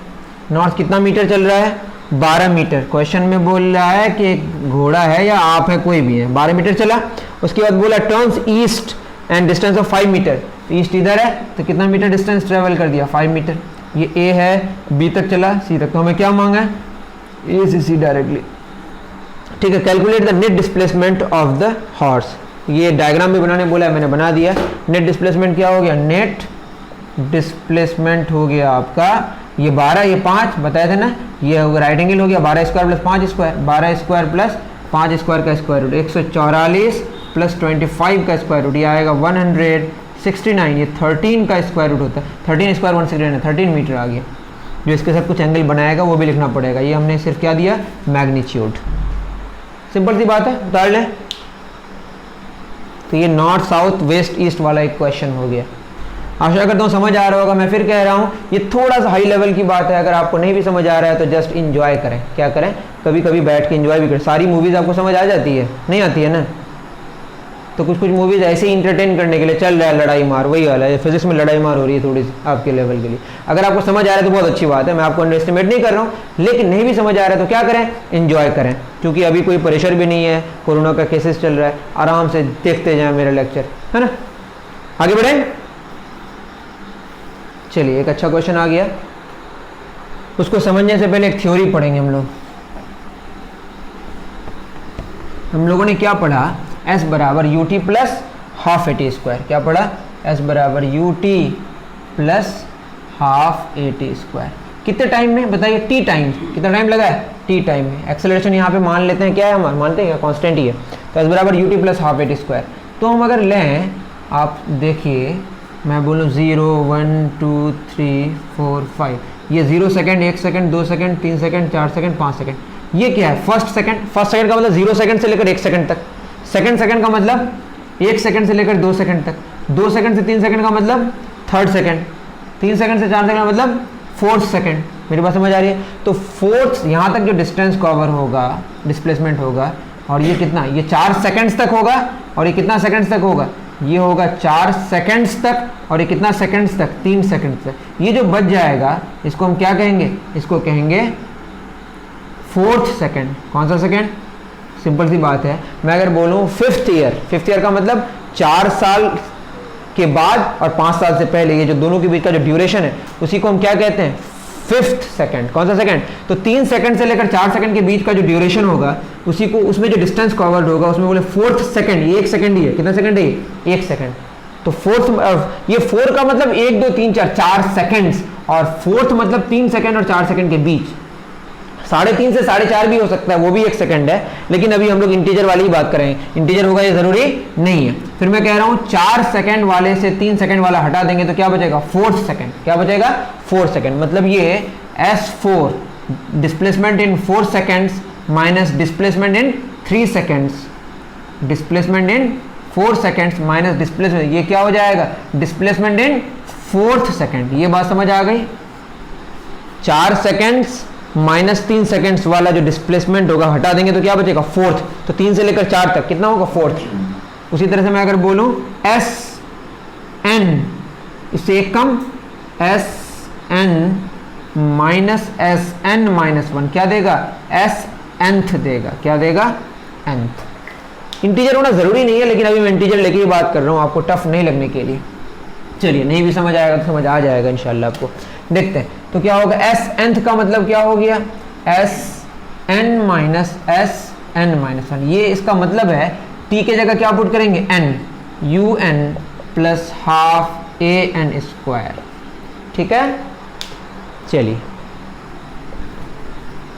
नॉर्थ कितना मीटर चल रहा है? 12 मीटर। क्वेश्चन में बोल रहा है कि एक घोड़ा है या आप है, कोई भी है, 12 मीटर चला। उसके बाद बोला turns east and distance of 5 metre. East इधर है, तो कितना मीटर डिस्टेंस ट्रेवल कर दिया? 5 मीटर। ये ए है, बी तक चला, सी तक। तो हमें क्या मांगा है? ए से सी डायरेक्टली। ठीक है। Calculate the net displacement of the horse. ये डायग्राम भी बनाने बोला है, मैंने बना दिया। नेट डिस्प्लेसमेंट क्या हो गया? नेट डिस्प्लेसमेंट हो गया आपका ये 12, ये 5 बताए थे ना। ये हो गया राइट एंगल हो गया 12 square plus 5 square. 12 square plus 5 square का स्क्वायर रूट 144 प्लस 25 का स्क्वायर रूट, ये आएगा 169। ये 13 का स्क्वायर रूट होता है। 13 स्क्वायर 169, 13 मीटर आ गया। जो इसके साथ कुछ एंगल बनाएगा वो भी लिखना पड़ेगा। ये हमने सिर्फ क्या दिया? मैग्नीट्यूड। सिंपल सी बात है, उतार लें। तो ये नॉर्थ, साउथ, वेस्ट, ईस्ट वाला एक क्वेश्चन हो गया। आशा करता हूँ समझ आ रहा होगा। मैं फिर कह रहा हूँ, ये थोड़ा सा हाई लेवल की बात है। अगर आपको नहीं भी समझ आ रहा है तो जस्ट इंजॉय करें। क्या करें? कभी कभी बैठ के इंजॉय भी करें। सारी मूवीज़ आपको समझ आ जाती है? नहीं आती है ना। तो कुछ कुछ मूवीज़ ऐसे ही इंटरटेन करने के लिए चल रहा है, लड़ाई मार, वही वाला है। फिजिक्स में लड़ाई मार हो रही है थोड़ी सी आपके लेवल के लिए। अगर आपको समझ आ रहा है तो बहुत अच्छी बात है, मैं आपको अंडर एस्टिमेट नहीं कर रहा हूँ। लेकिन नहीं भी समझ आ रहा है तो क्या करें? इंजॉय करें। क्योंकि अभी कोई प्रेशर भी नहीं है, कोरोना का केसेस चल रहा है। आराम से देखते जाएं मेरा लेक्चर, है ना। आगे बढ़ें। चलिए, एक अच्छा क्वेश्चन आ गया। उसको समझने से पहले एक थ्योरी पढ़ेंगे हम लोग। हम लोगों ने क्या पढ़ा? S बराबर u t plus half a t square. क्या पढ़ा? S बराबर u t plus half a t square. कितने टाइम में बताइए? T time. कितना टाइम लगा है? टी टाइम में। एक्सेलरेशन यहाँ पे मान लेते हैं क्या है? हमारे मानते हैं क्या? कांस्टेंट ही है। तो S बराबर u t plus half a t square. तो हम अगर लें, आप देखिए, मैं बोलूँ 0 1 2 3 4 5, ये 0 second, 1 second, 2 second, 3 second, 4 second, 5 second. ये क्या है? First second. फर्स्ट सेकेंड का मतलब 0 सेकेंड से लेकर 1 सेकेंड तक। सेकेंड सेकेंड का मतलब 1 सेकेंड से लेकर 2 सेकेंड तक। 2 सेकेंड से 3 सेकेंड का मतलब थर्ड सेकेंड। 3 सेकेंड से 4 सेकेंड का मतलब फोर्थ सेकेंड। मेरी बात समझ आ रही है? तो फोर्थ यहाँ तक जो डिस्टेंस कवर होगा, डिस्प्लेसमेंट होगा, और ये कितना? ये 4 सेकेंड्स तक होगा। और ये कितना सेकेंड्स तक होगा? ये होगा 4 सेकेंड्स तक। और ये कितना सेकेंड्स तक? 3 सेकेंड्स तक। ये जो बच जाएगा इसको हम क्या कहेंगे? इसको कहेंगे फोर्थ सेकेंड। कौन सा सेकेंड? सिंपल सी बात है। मैं अगर बोलूँ फिफ्थ ईयर का मतलब 4 साल के बाद और 5 साल से पहले, ये जो दोनों के बीच का जो ड्यूरेशन है, उसी को हम क्या कहते हैं? Fifth second. कौन सा सेकंड? तो 3 सेकंड से लेकर 4 सेकंड के बीच का जो ड्यूरेशन होगा, उसी को, उसमें जो डिस्टेंस कवर्ड होगा, उसमें बोले फोर्थ सेकंड। ये 1 सेकंड ही है। कितना सेकंड है? 1 सेकंड। तो फोर्थ, ये 4 का मतलब 1 2 3 4 4 सेकंड्स, और फोर्थ मतलब 3 सेकंड और 4 सेकंड के बीच। 3.5 से 4.5 भी हो सकता है, वो भी 1 सेकंड है, लेकिन अभी हम लोग इंटीजर वाली ही बात करेंगे, इंटीजर होगा ये जरूरी नहीं है। फिर मैं कह रहा हूं 4 सेकंड वाले से 3 सेकंड वाला हटा देंगे तो क्या बचेगा 4 सेकंड, क्या बचेगा 4 सेकंड। मतलब ये S4 displacement in 4 seconds minus displacement in 3 seconds, displacement in 4 seconds minus displacement, ये क्या हो जाएगा डिस्प्लेसमेंट इन 4th सेकंड। ये बात समझ आ गई। 4 सेकंड्स माइनस 3 सेकंड्स वाला जो डिस्प्लेसमेंट होगा हटा देंगे तो क्या बचेगा 4th, तो 3 से लेकर 4 तक कितना होगा 4th। उसी तरह से मैं अगर बोलूं एस एन, इससे एक कम s n minus s n minus 1 क्या देगा एस nth देगा, क्या देगा nth। इंटीजर होना जरूरी नहीं है, लेकिन अभी मैं इंटीजर लेके ही बात कर रहा हूं आपको टफ नहीं लगने के लिए। चलिए नहीं भी समझ आएगा तो समझ आ जाएगा इंशाल्लाह आपको। देखते हैं तो क्या होगा एस nth का मतलब क्या हो गया s n minus s n minus 1। ये इसका मतलब है t के जगह क्या पुट करेंगे n, u n plus half a n square, ठीक है। चलिए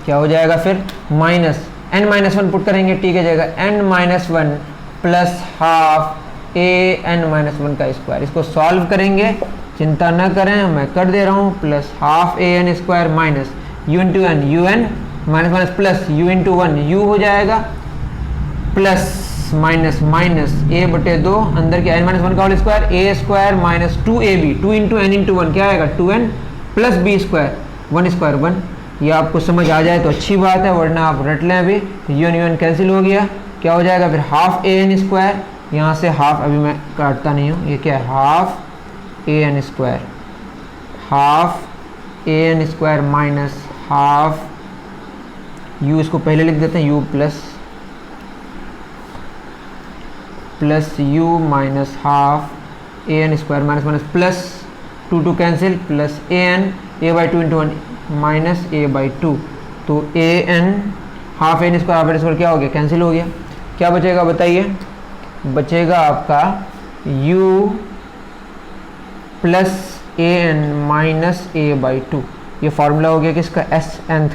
क्या हो जाएगा फिर माइनस n माइनस 1 पुट करेंगे t के जगह n minus 1 plus half a n minus 1 का स्क्वायर। इसको सॉल्व करेंगे, चिंता न करें मैं कर दे रहा हूँ, plus half a n square minus u into n, u n minus minus plus u into 1 u हो जाएगा, प्लस माइनस माइनस ए बटे 2 अंदर के n माइनस 1 का whole square, a square minus 2ab, 2 into n into 1 क्या आएगा 2n plus b square 1 square 1। ये आपको समझ आ जाए तो अच्छी बात है, वरना आप रट लें। अभी यू एन कैंसिल हो गया, क्या हो जाएगा फिर हाफ ए एन स्क्वायर, यहाँ से हाफ अभी मैं काटता नहीं हूँ, ये क्या है half a n square, half a n square minus half u, इसको पहले लिख देते हैं u plus u minus half a n square minus minus plus 2 cancel plus a n a by 2 into 1 minus a by 2, तो a n half n square half n square क्या हो गया cancel हो गया। क्या बचेगा बताइए, बचेगा आपका u plus a n minus a by 2। ये फार्मूला हो गया किसका एस nth।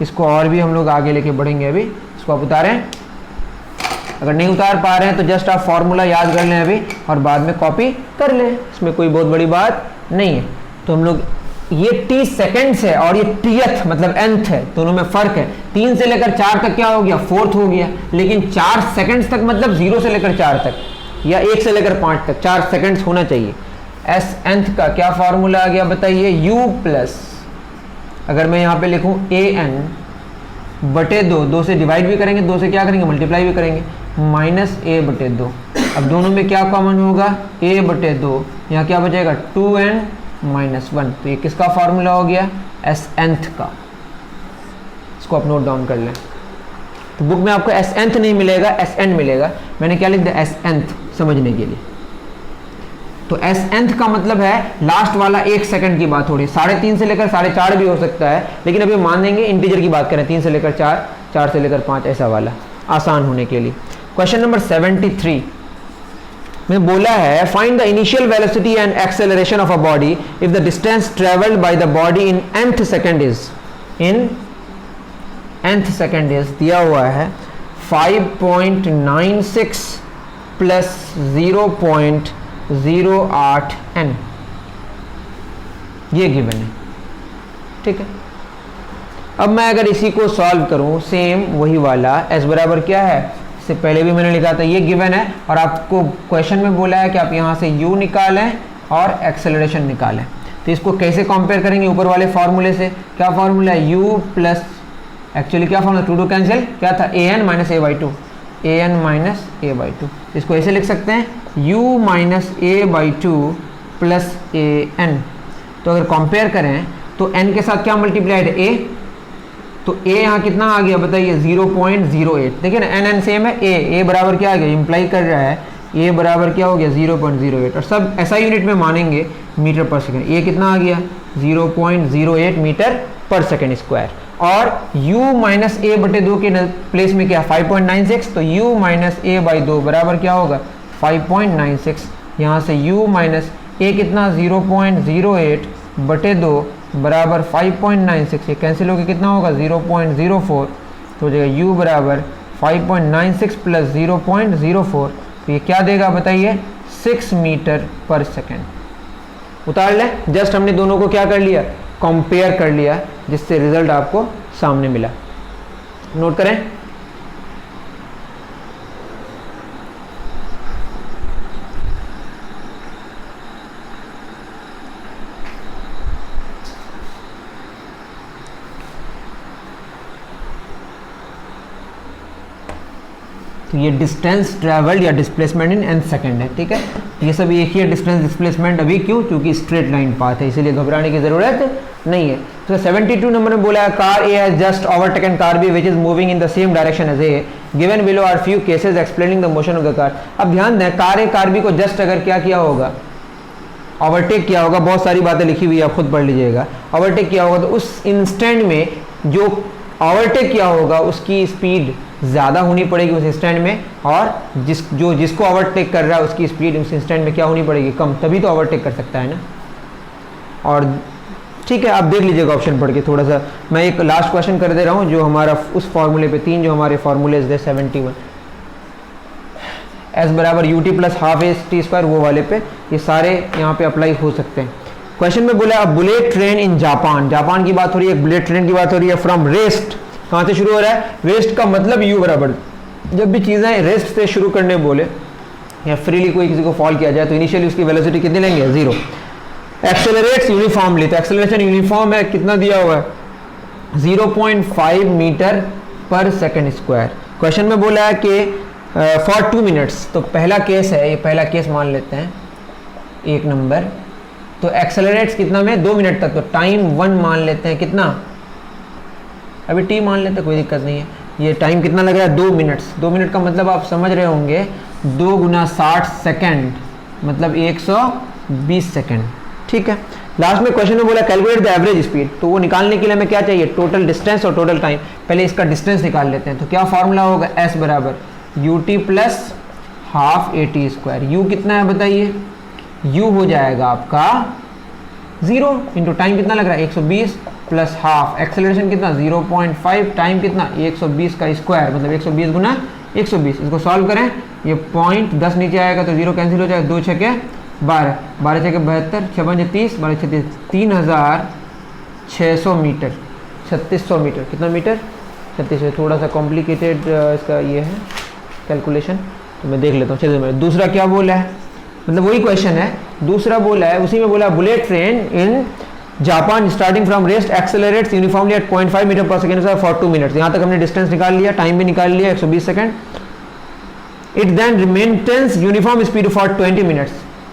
इसको और भी हम लोग आगे लेके बढ़ेंगे, अभी इसको आप उतारें, अगर नहीं उतार पा रहे हैं तो जस्ट आप फार्मूला याद कर लें अभी और बाद में कॉपी कर लें, इसमें कोई बहुत बड़ी बात नहीं है। तो हम लोग ये t सेकेंड्स है और ये tth मतलब nth है, दोनों में फर्क है। 3 से लेकर 4 तक क्या हो गया 4th हो गया, लेकिन 4 सेकेंड्स तक मतलब 0 से लेकर 4 तक या 1 से लेकर 5 तक 4 सेकेंड्स होना चाहिए। एस nth का क्या फार्मूला आ गया बताइए, u प्लस अगर मैं यहाँ पे लिखूँ ए एन बटे 2 से डिवाइड भी करेंगे, 2 से क्या करेंगे मल्टीप्लाई भी करेंगे, माइनस ए बटे 2। अब दोनों में क्या कॉमन होगा ए बटे 2, यहाँ क्या बचेगा 2n माइनस 1। तो ये किसका फार्मूला हो गया एस nth का, इसको आप नोट डाउन कर लें। तो बुक में आपको एस nth नहीं मिलेगा एस n मिलेगा, मैंने क्या लिख दिया एस nth समझने के लिए। तो एस nth का मतलब है लास्ट वाला 1 सेकंड की बात हो रही है, 3.5 से लेकर 4.5 भी हो सकता है, लेकिन अभी मान लेंगे इंटीजर की बात करें 3 से लेकर 4, 4 से लेकर 5 ऐसा वाला आसान होने के लिए। क्वेश्चन नंबर 73 में बोला है find the initial velocity and acceleration of a body if the distance travelled by the body in nth second is, in nth second is दिया हुआ है 5.96 प्लस 0.08 n, ये गिवन है, ठीक है। अब मैं अगर इसी को सॉल्व करूं सेम वही वाला s बराबर क्या है, इससे पहले भी मैंने लिखा था, ये गिवन है और आपको क्वेश्चन में बोला है कि आप यहाँ से u निकालें और एक्सेलरेशन निकालें। तो इसको कैसे कंपेयर करेंगे ऊपर वाले फार्मूले से, क्या फार्मूला है u प्लस एक्चुअली क्या फार्मूला 2 कैंसिल क्या था a n minus a by 2, a n minus a by 2। इसको ऐसे लिख सकते हैं u minus a by 2 plus a n. तो अगर कंपेयर करें तो n के साथ क्या मल्टीप्लाइड है a, तो a यहाँ कितना आ गया बताइए 0.08। देखिए ना n n सेम है, a बराबर क्या आ गया इम्प्लाई कर रहा है a बराबर क्या हो गया 0.08 और सब ऐसा यूनिट में मानेंगे मीटर पर सेकेंड। a कितना आ गया 0.08 मीटर पर सेकेंड स्क्वायर और u माइनस ए बटे 2 के प्लेस में क्या 5.96, तो u माइनस ए बाई 2 बराबर क्या होगा 5.96। यहाँ से u माइनस ए कितना 0.08 बटे 2 बराबर 5.96, ये कैंसिल होकर कितना होगा 0.04, तो हो जाएगा u बराबर 5.96 प्लस 0.04, तो ये क्या देगा बताइए 6 मीटर पर सेकेंड। उतार लें, जस्ट हमने दोनों को क्या कर लिया, कंपेयर कर लिया, जिससे रिजल्ट आपको सामने मिला। नोट करें, तो ये डिस्टेंस ट्रैवल्ड या डिस्प्लेसमेंट इन एन सेकेंड है, ठीक है। ये सब एक ही है, डिस्टेंस डिस्प्लेसमेंट अभी क्यों, क्योंकि स्ट्रेट लाइन पाथ है, इसीलिए घबराने की जरूरत नहीं है। तो 72 नंबर में बोला है car A has just overtaken car B which is moving in the same direction as A, given below are few cases explaining the motion of the car. अब ध्यान दें, कार ए कार बी को just अगर क्या किया होगा, overtake किया होगा, बहुत सारी बातें लिखी हुई है आप खुद पढ़ लीजिएगा, ओवरटेक किया होगा, तो उस इंस्टेंट में जो ओवरटेक किया होगा उसकी स्पीड ज़्यादा होनी पड़ेगी उस इंस्टेंट में, और जिसको ओवरटेक कर रहा है उसकी स्पीड उस इंस्टेंट में क्या होनी पड़ेगी, कम, तभी तो ओवरटेक कर सकता है ना। और ठीक है, आप देख लीजिएगा ऑप्शन पढ़ के थोड़ा सा। मैं एक लास्ट क्वेश्चन कर दे रहा हूँ जो हमारा उस फॉर्मूले पे, 3 जो हमारे फॉर्मूलेज थे 71 एस बराबर u t plus half a t square, वो वाले पे ये सारे यहाँ पे अप्लाई हो सकते हैं। क्वेश्चन में बोला bullet train in Japan, Japan की बात हो रही है, बुलेट ट्रेन की बात हो रही है, फ्रॉम रेस्ट, कहाँ से शुरू हो रहा है, वेस्ट का मतलब यू बराबर, जब भी चीज़ें रेस्ट से शुरू करने बोले या फ्रीली कोई किसी को फॉल किया जाए तो इनिशियली उसकी वेलोसिटी कितनी लेंगे, 0। एक्सेलरेट्स यूनिफॉर्मली, तो एक्सेलरेशन यूनिफॉर्म है, कितना दिया हुआ है 0.5 metre per second square. Question में बोला है कि फॉर 2 मिनट्स, तो पहला केस है, ये पहला केस मान लेते हैं 1 नंबर, तो एक्सेलरेट्स कितना में 2 मिनट तक, तो टाइम 1 मान लेते हैं, कितना अभी टी मान लेते हैं, कोई दिक्कत नहीं है। ये टाइम कितना लग रहा है 2 मिनट्स, 2 मिनट का मतलब आप समझ रहे होंगे 2 गुना 60 सेकेंड मतलब 120 सेकेंड, ठीक है। लास्ट में क्वेश्चन में बोला कैलकुलेट द एवरेज स्पीड, तो वो निकालने के लिए हमें क्या चाहिए, टोटल डिस्टेंस और टोटल टाइम। पहले इसका डिस्टेंस निकाल लेते हैं, तो क्या फॉर्मूला होगा, एस बराबर u t plus half a t square. You कितना है बताइए, यू हो जाएगा आपका 0 इंटू टाइम कितना लग रहा है 120 प्लस हाफ, एक्सेलरेशन कितना 0.5, टाइम कितना 120 का स्क्वायर मतलब 120 गुना 120। इसको सॉल्व करें, ये पॉइंट 10 नीचे आएगा तो 0 कैंसिल हो जाएगा, 2 छके 12, 12 छके 72, 6 पंजे 30, 12 छत्तीस 3600 मीटर, 3600 मीटर, कितना मीटर 3600। थोड़ा सा कॉम्प्लिकेटेड इसका ये है कैलकुलेशन, तो मैं देख लेता हूँ। चलिए दूसरा क्या बोला है, मतलब वही क्वेश्चन है, दूसरा बोला है, उसी में बोला bullet train in Japan starting from rest accelerates uniformly at 0.5 metre per second for 2 minutes. यहाँ तक हमने डिस्टेंस निकाल लिया, टाइम भी निकाल लिया 120 second. It then remains uniform speed for 20 minutes,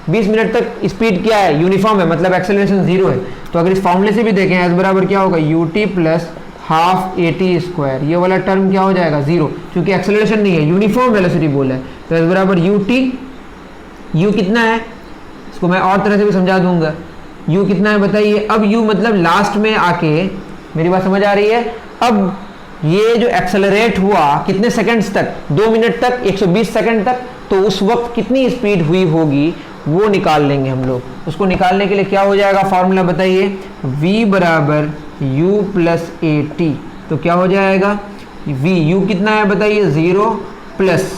20 minute तक स्पीड क्या है, यूनिफॉर्म है, मतलब एक्सेलरेशन 0 है। तो अगर इस फॉर्मूले से भी देखें एस बराबर क्या होगा you t plus half a t square, ये वाला टर्म क्या हो जाएगा 0, क्योंकि एक्सेलरेशन नहीं है, यूनिफॉर्म वेलोसिटी बोला है। तो एस बराबर यू टी, यू कितना है इसको मैं और तरह से भी समझा दूंगा, u कितना है बताइए। अब u मतलब लास्ट में आके, मेरी बात समझ आ रही है, अब ये जो एक्सेलरेट हुआ कितने सेकंड्स तक, 2 मिनट तक, 120 सेकंड तक, तो उस वक्त कितनी स्पीड हुई होगी वो निकाल लेंगे हम लोग। उसको निकालने के लिए क्या हो जाएगा फॉर्मूला बताइए, v बराबर u प्लस ए टी, तो क्या हो जाएगा v, u कितना है बताइए 0 प्लस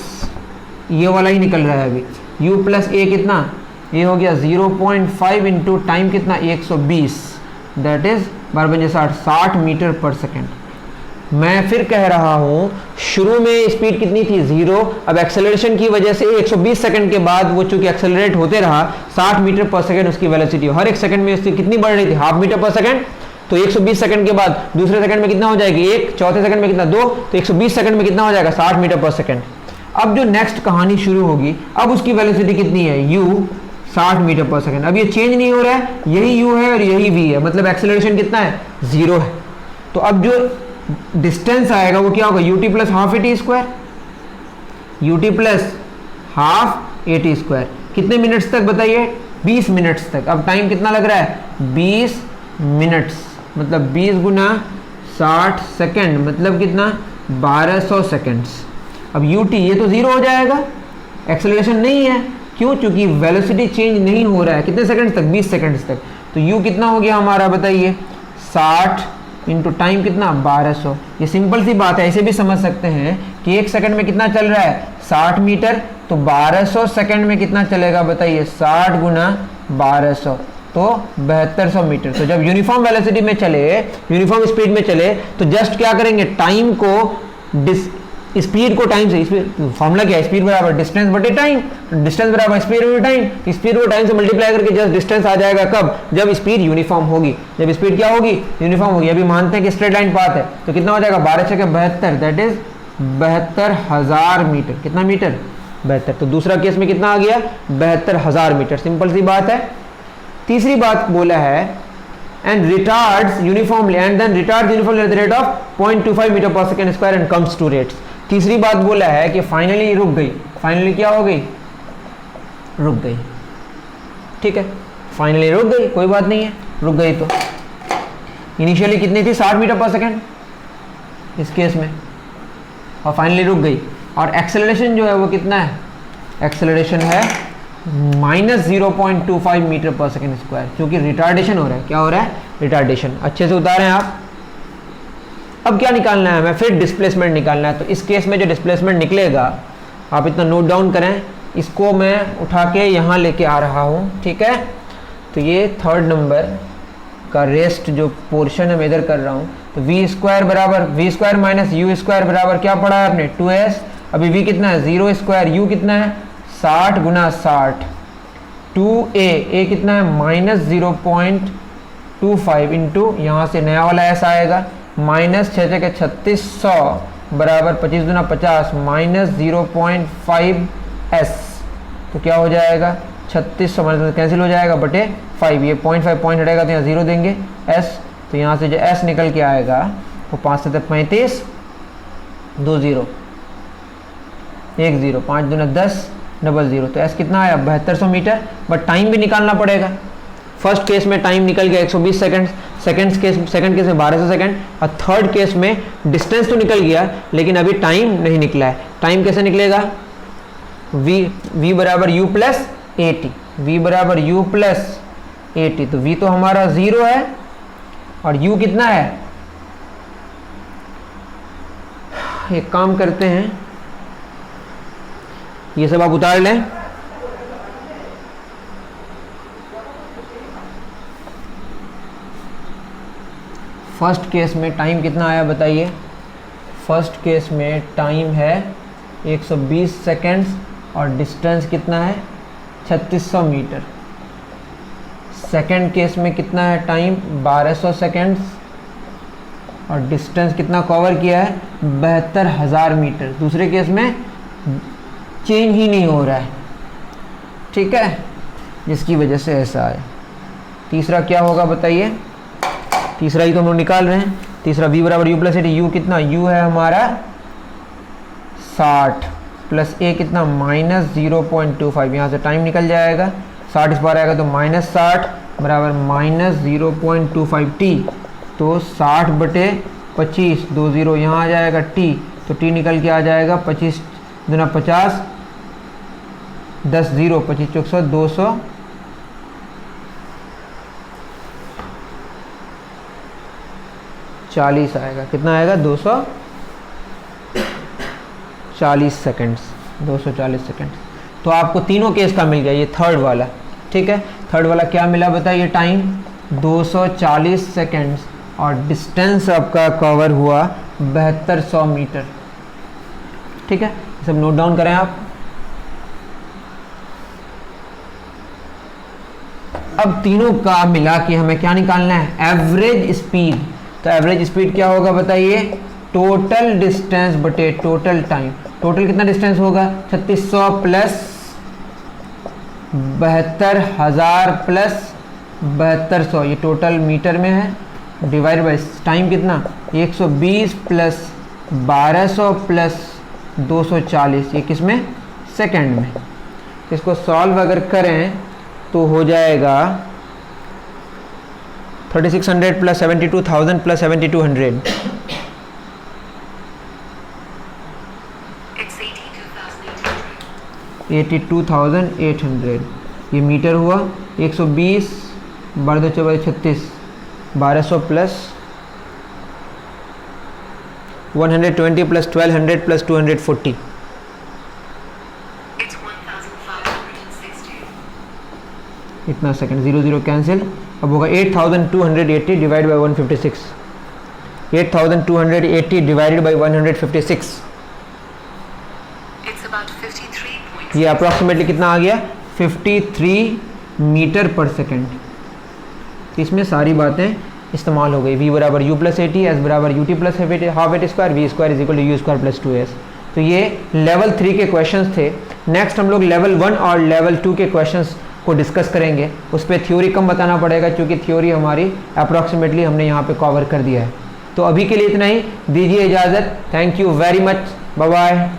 ये वाला ही निकल रहा है अभी, u प्लस a कितना, ये हो गया 0.5 इंटू टाइम कितना 120, that is 12×60 metre per second. मैं फिर कह रहा हूँ शुरू में स्पीड कितनी थी 0, अब एक्सेलरेशन की वजह से 120 सेकंड के बाद वो चूंकि एक्सेलरेट होते रहा 60 मीटर पर सेकंड उसकी वेलोसिटी, हर एक सेकंड में उसकी कितनी बढ़ रही थी, हाफ मीटर पर सेकंड। तो 120 सेकंड के बाद दूसरे सेकंड में कितना हो जाएगी 1, चौथे सेकंड में कितना 2, तो 120 सेकंड में कितना हो जाएगा 60 मीटर पर सेकंड। अब जो नेक्स्ट कहानी शुरू होगी, अब उसकी वेलोसिटी कितनी है u 60 मीटर पर सेकंड। अब ये चेंज नहीं हो रहा है, यही u है और यही v है, मतलब एक्सेलरेशन कितना है 0 है। तो अब जो डिस्टेंस आएगा वो क्या होगा you t plus half a t square, you t plus half a t square. कितने मिनट्स तक बताइए 20 मिनट्स तक। अब टाइम कितना लग रहा है 20 मिनट्स, मतलब 20 गुना 60 सेकेंड मतलब कितना 1200 सेकेंड्स। अब यू टी ये तो 0 हो जाएगा, एक्सेलरेशन नहीं है, क्यों, क्योंकि वेलोसिटी चेंज नहीं हो रहा है, कितने सेकंड्स तक 20 सेकंड्स तक। तो u कितना हो गया हमारा बताइए 60 इंटू टाइम कितना 1200। ये सिंपल सी बात है, ऐसे भी समझ सकते हैं कि 1 सेकंड में कितना चल रहा है 60 मीटर, तो 1200 सेकंड में कितना चलेगा बताइए 60 गुना 1200 तो 7200 मीटर। तो जब यूनिफॉर्म वेलोसिटी में चले, यूनिफॉर्म स्पीड में चले, तो जस्ट क्या करेंगे, टाइम को स्पीड को टाइम से, फॉर्मूला क्या है, स्पीड बराबर डिस्टेंस बटे टाइम, डिस्टेंस बराबर स्पीड बटे टाइम, स्पीड को टाइम से मल्टीप्लाई करके जस्ट डिस्टेंस आ जाएगा कब, जब स्पीड यूनिफॉर्म होगी। जब स्पीड क्या होगी, यूनिफॉर्म होगी। अभी मानते हैं कि स्ट्रेट लाइन पाथ है, तो कितना हो जाएगा 12 छके 72, दैट इज 72,000 मीटर। कितना मीटर 72। तो दूसरा केस में कितना आ गया 72,000 मीटर। सिंपल सी बात है। तीसरी बात बोला है and retards uniformly and then retards uniformly at the rate of 0.25 metre per second square and comes to rates। तीसरी बात बोला है कि फाइनली रुक गई। फाइनली क्या हो गई, रुक गई। ठीक है, फाइनली रुक गई, कोई बात नहीं है, रुक गई। तो इनिशियली कितनी थी 60 मीटर पर सेकेंड इस केस में, और फाइनली रुक गई। और एक्सेलरेशन जो है वो कितना है, एक्सेलरेशन है -0.25 मीटर पर सेकेंड स्क्वायर, क्योंकि रिटार्डेशन हो रहा है। क्या हो रहा है, रिटार्डेशन। अच्छे से उतारें आप। अब क्या निकालना है हमें, फिर डिस्प्लेसमेंट निकालना है। तो इस केस में जो डिस्प्लेसमेंट निकलेगा, आप इतना नोट डाउन करें, इसको मैं उठा के यहाँ लेके आ रहा हूँ। ठीक है, तो ये थर्ड नंबर का रेस्ट जो पोर्शन है मैं इधर कर रहा हूँ। तो वी स्क्वायर बराबर v² माइनस यू स्क्वायर बराबर क्या पढ़ा है आपने 2s। अभी v कितना है 0 स्क्वायर, u कितना है 60 गुना 60, 2a कितना है -0.25 इंटू यहाँ से नया वाला s आएगा -6×3600 बराबर 25 गुना 50 -0.5s। तो क्या हो जाएगा 3600 मतलब कैंसिल हो जाएगा बटे 5, ये 0.5 पॉइंट हटेगा तो यहाँ 0 देंगे s। तो यहाँ से जो s निकल के आएगा वो 5 से 35, 2 0 1 0, 5 दूना 10, 00। तो s कितना आया 7200 मीटर। बट टाइम भी निकालना पड़ेगा। फर्स्ट केस में टाइम निकल गया 120 सेकंड, सेकंड केस में 1200 सेकंड, और थर्ड केस में डिस्टेंस तो निकल गया लेकिन अभी टाइम नहीं निकला है। टाइम कैसे निकलेगा, v बराबर u प्लस 80, v बराबर u प्लस 80। तो v तो हमारा 0 है और u कितना है, एक काम करते हैं, ये सब आप उतार लें। फर्स्ट केस में टाइम कितना आया बताइए, फर्स्ट केस में टाइम है 120 सेकेंड्स और डिस्टेंस कितना है 3600 मीटर। सेकेंड केस में कितना है टाइम 1200 सेकेंड्स और डिस्टेंस कितना कवर किया है 72,000 मीटर। दूसरे केस में चेंज ही नहीं हो रहा है। ठीक है, जिसकी वजह से ऐसा है। तीसरा क्या होगा बताइए, तीसरा ही तो हम लोग निकाल रहे हैं। तीसरा v बराबर u प्लस 80, u कितना, u है हमारा 60 प्लस a कितना -0.25, यहाँ से टाइम निकल जाएगा, 60 इस बार आएगा तो -60 बराबर -0.25t। तो 60 बटे 25, 2 0 यहाँ आ जाएगा t, तो t निकल के आ जाएगा 25 दूना 50, 10 0, 25 चौक 200, 40 आएगा। कितना आएगा 240 सेकंड्स, 240 सेकंड्स। तो आपको तीनों केस का मिल गया, ये थर्ड वाला। ठीक है, थर्ड वाला क्या मिला बताइए, टाइम 240 सेकंड्स और डिस्टेंस आपका कवर हुआ 7200 मीटर। ठीक है, सब नोट डाउन करें आप। अब तीनों का मिला के हमें क्या निकालना है, एवरेज स्पीड। तो एवरेज स्पीड क्या होगा बताइए, टोटल डिस्टेंस बटे टोटल टाइम। टोटल कितना डिस्टेंस होगा 3600 प्लस 72,000 प्लस 7200, ये टोटल मीटर में है, डिवाइड बाई टाइम कितना 120 प्लस 1200 प्लस 240, ये किस में, सेकेंड में। इसको सॉल्व अगर करें तो हो जाएगा 3600 प्लस 72,000 प्लस 7200, 82,800, ये मीटर हुआ। 120 12×36 1200 प्लस 120 प्लस 1200 प्लस 240 इतना सेकंड 0 0 कैंसिल। अब होगा 8280 डिवाइड बाई 156 8280 डिवाइडेड बाई 156 ये अप्रॉक्सीमेटली कितना आ गया 53 मीटर पर सेकंड। इसमें सारी बातें इस्तेमाल हो गई। v बराबर u प्लस एटी, एस बराबर u t plus half at square, v square is equal to u square plus 2s। तो ये लेवल 3 के क्वेश्चंस थे। नेक्स्ट हम लोग लेवल 1 और लेवल 2 के क्वेश्चंस को डिस्कस करेंगे। उस पर थ्योरी कम बताना पड़ेगा क्योंकि थ्योरी हमारी अप्रॉक्सीमेटली हमने यहाँ पे कवर कर दिया है। तो अभी के लिए इतना ही, दीजिए इजाज़त। Thank you very much, bye bye.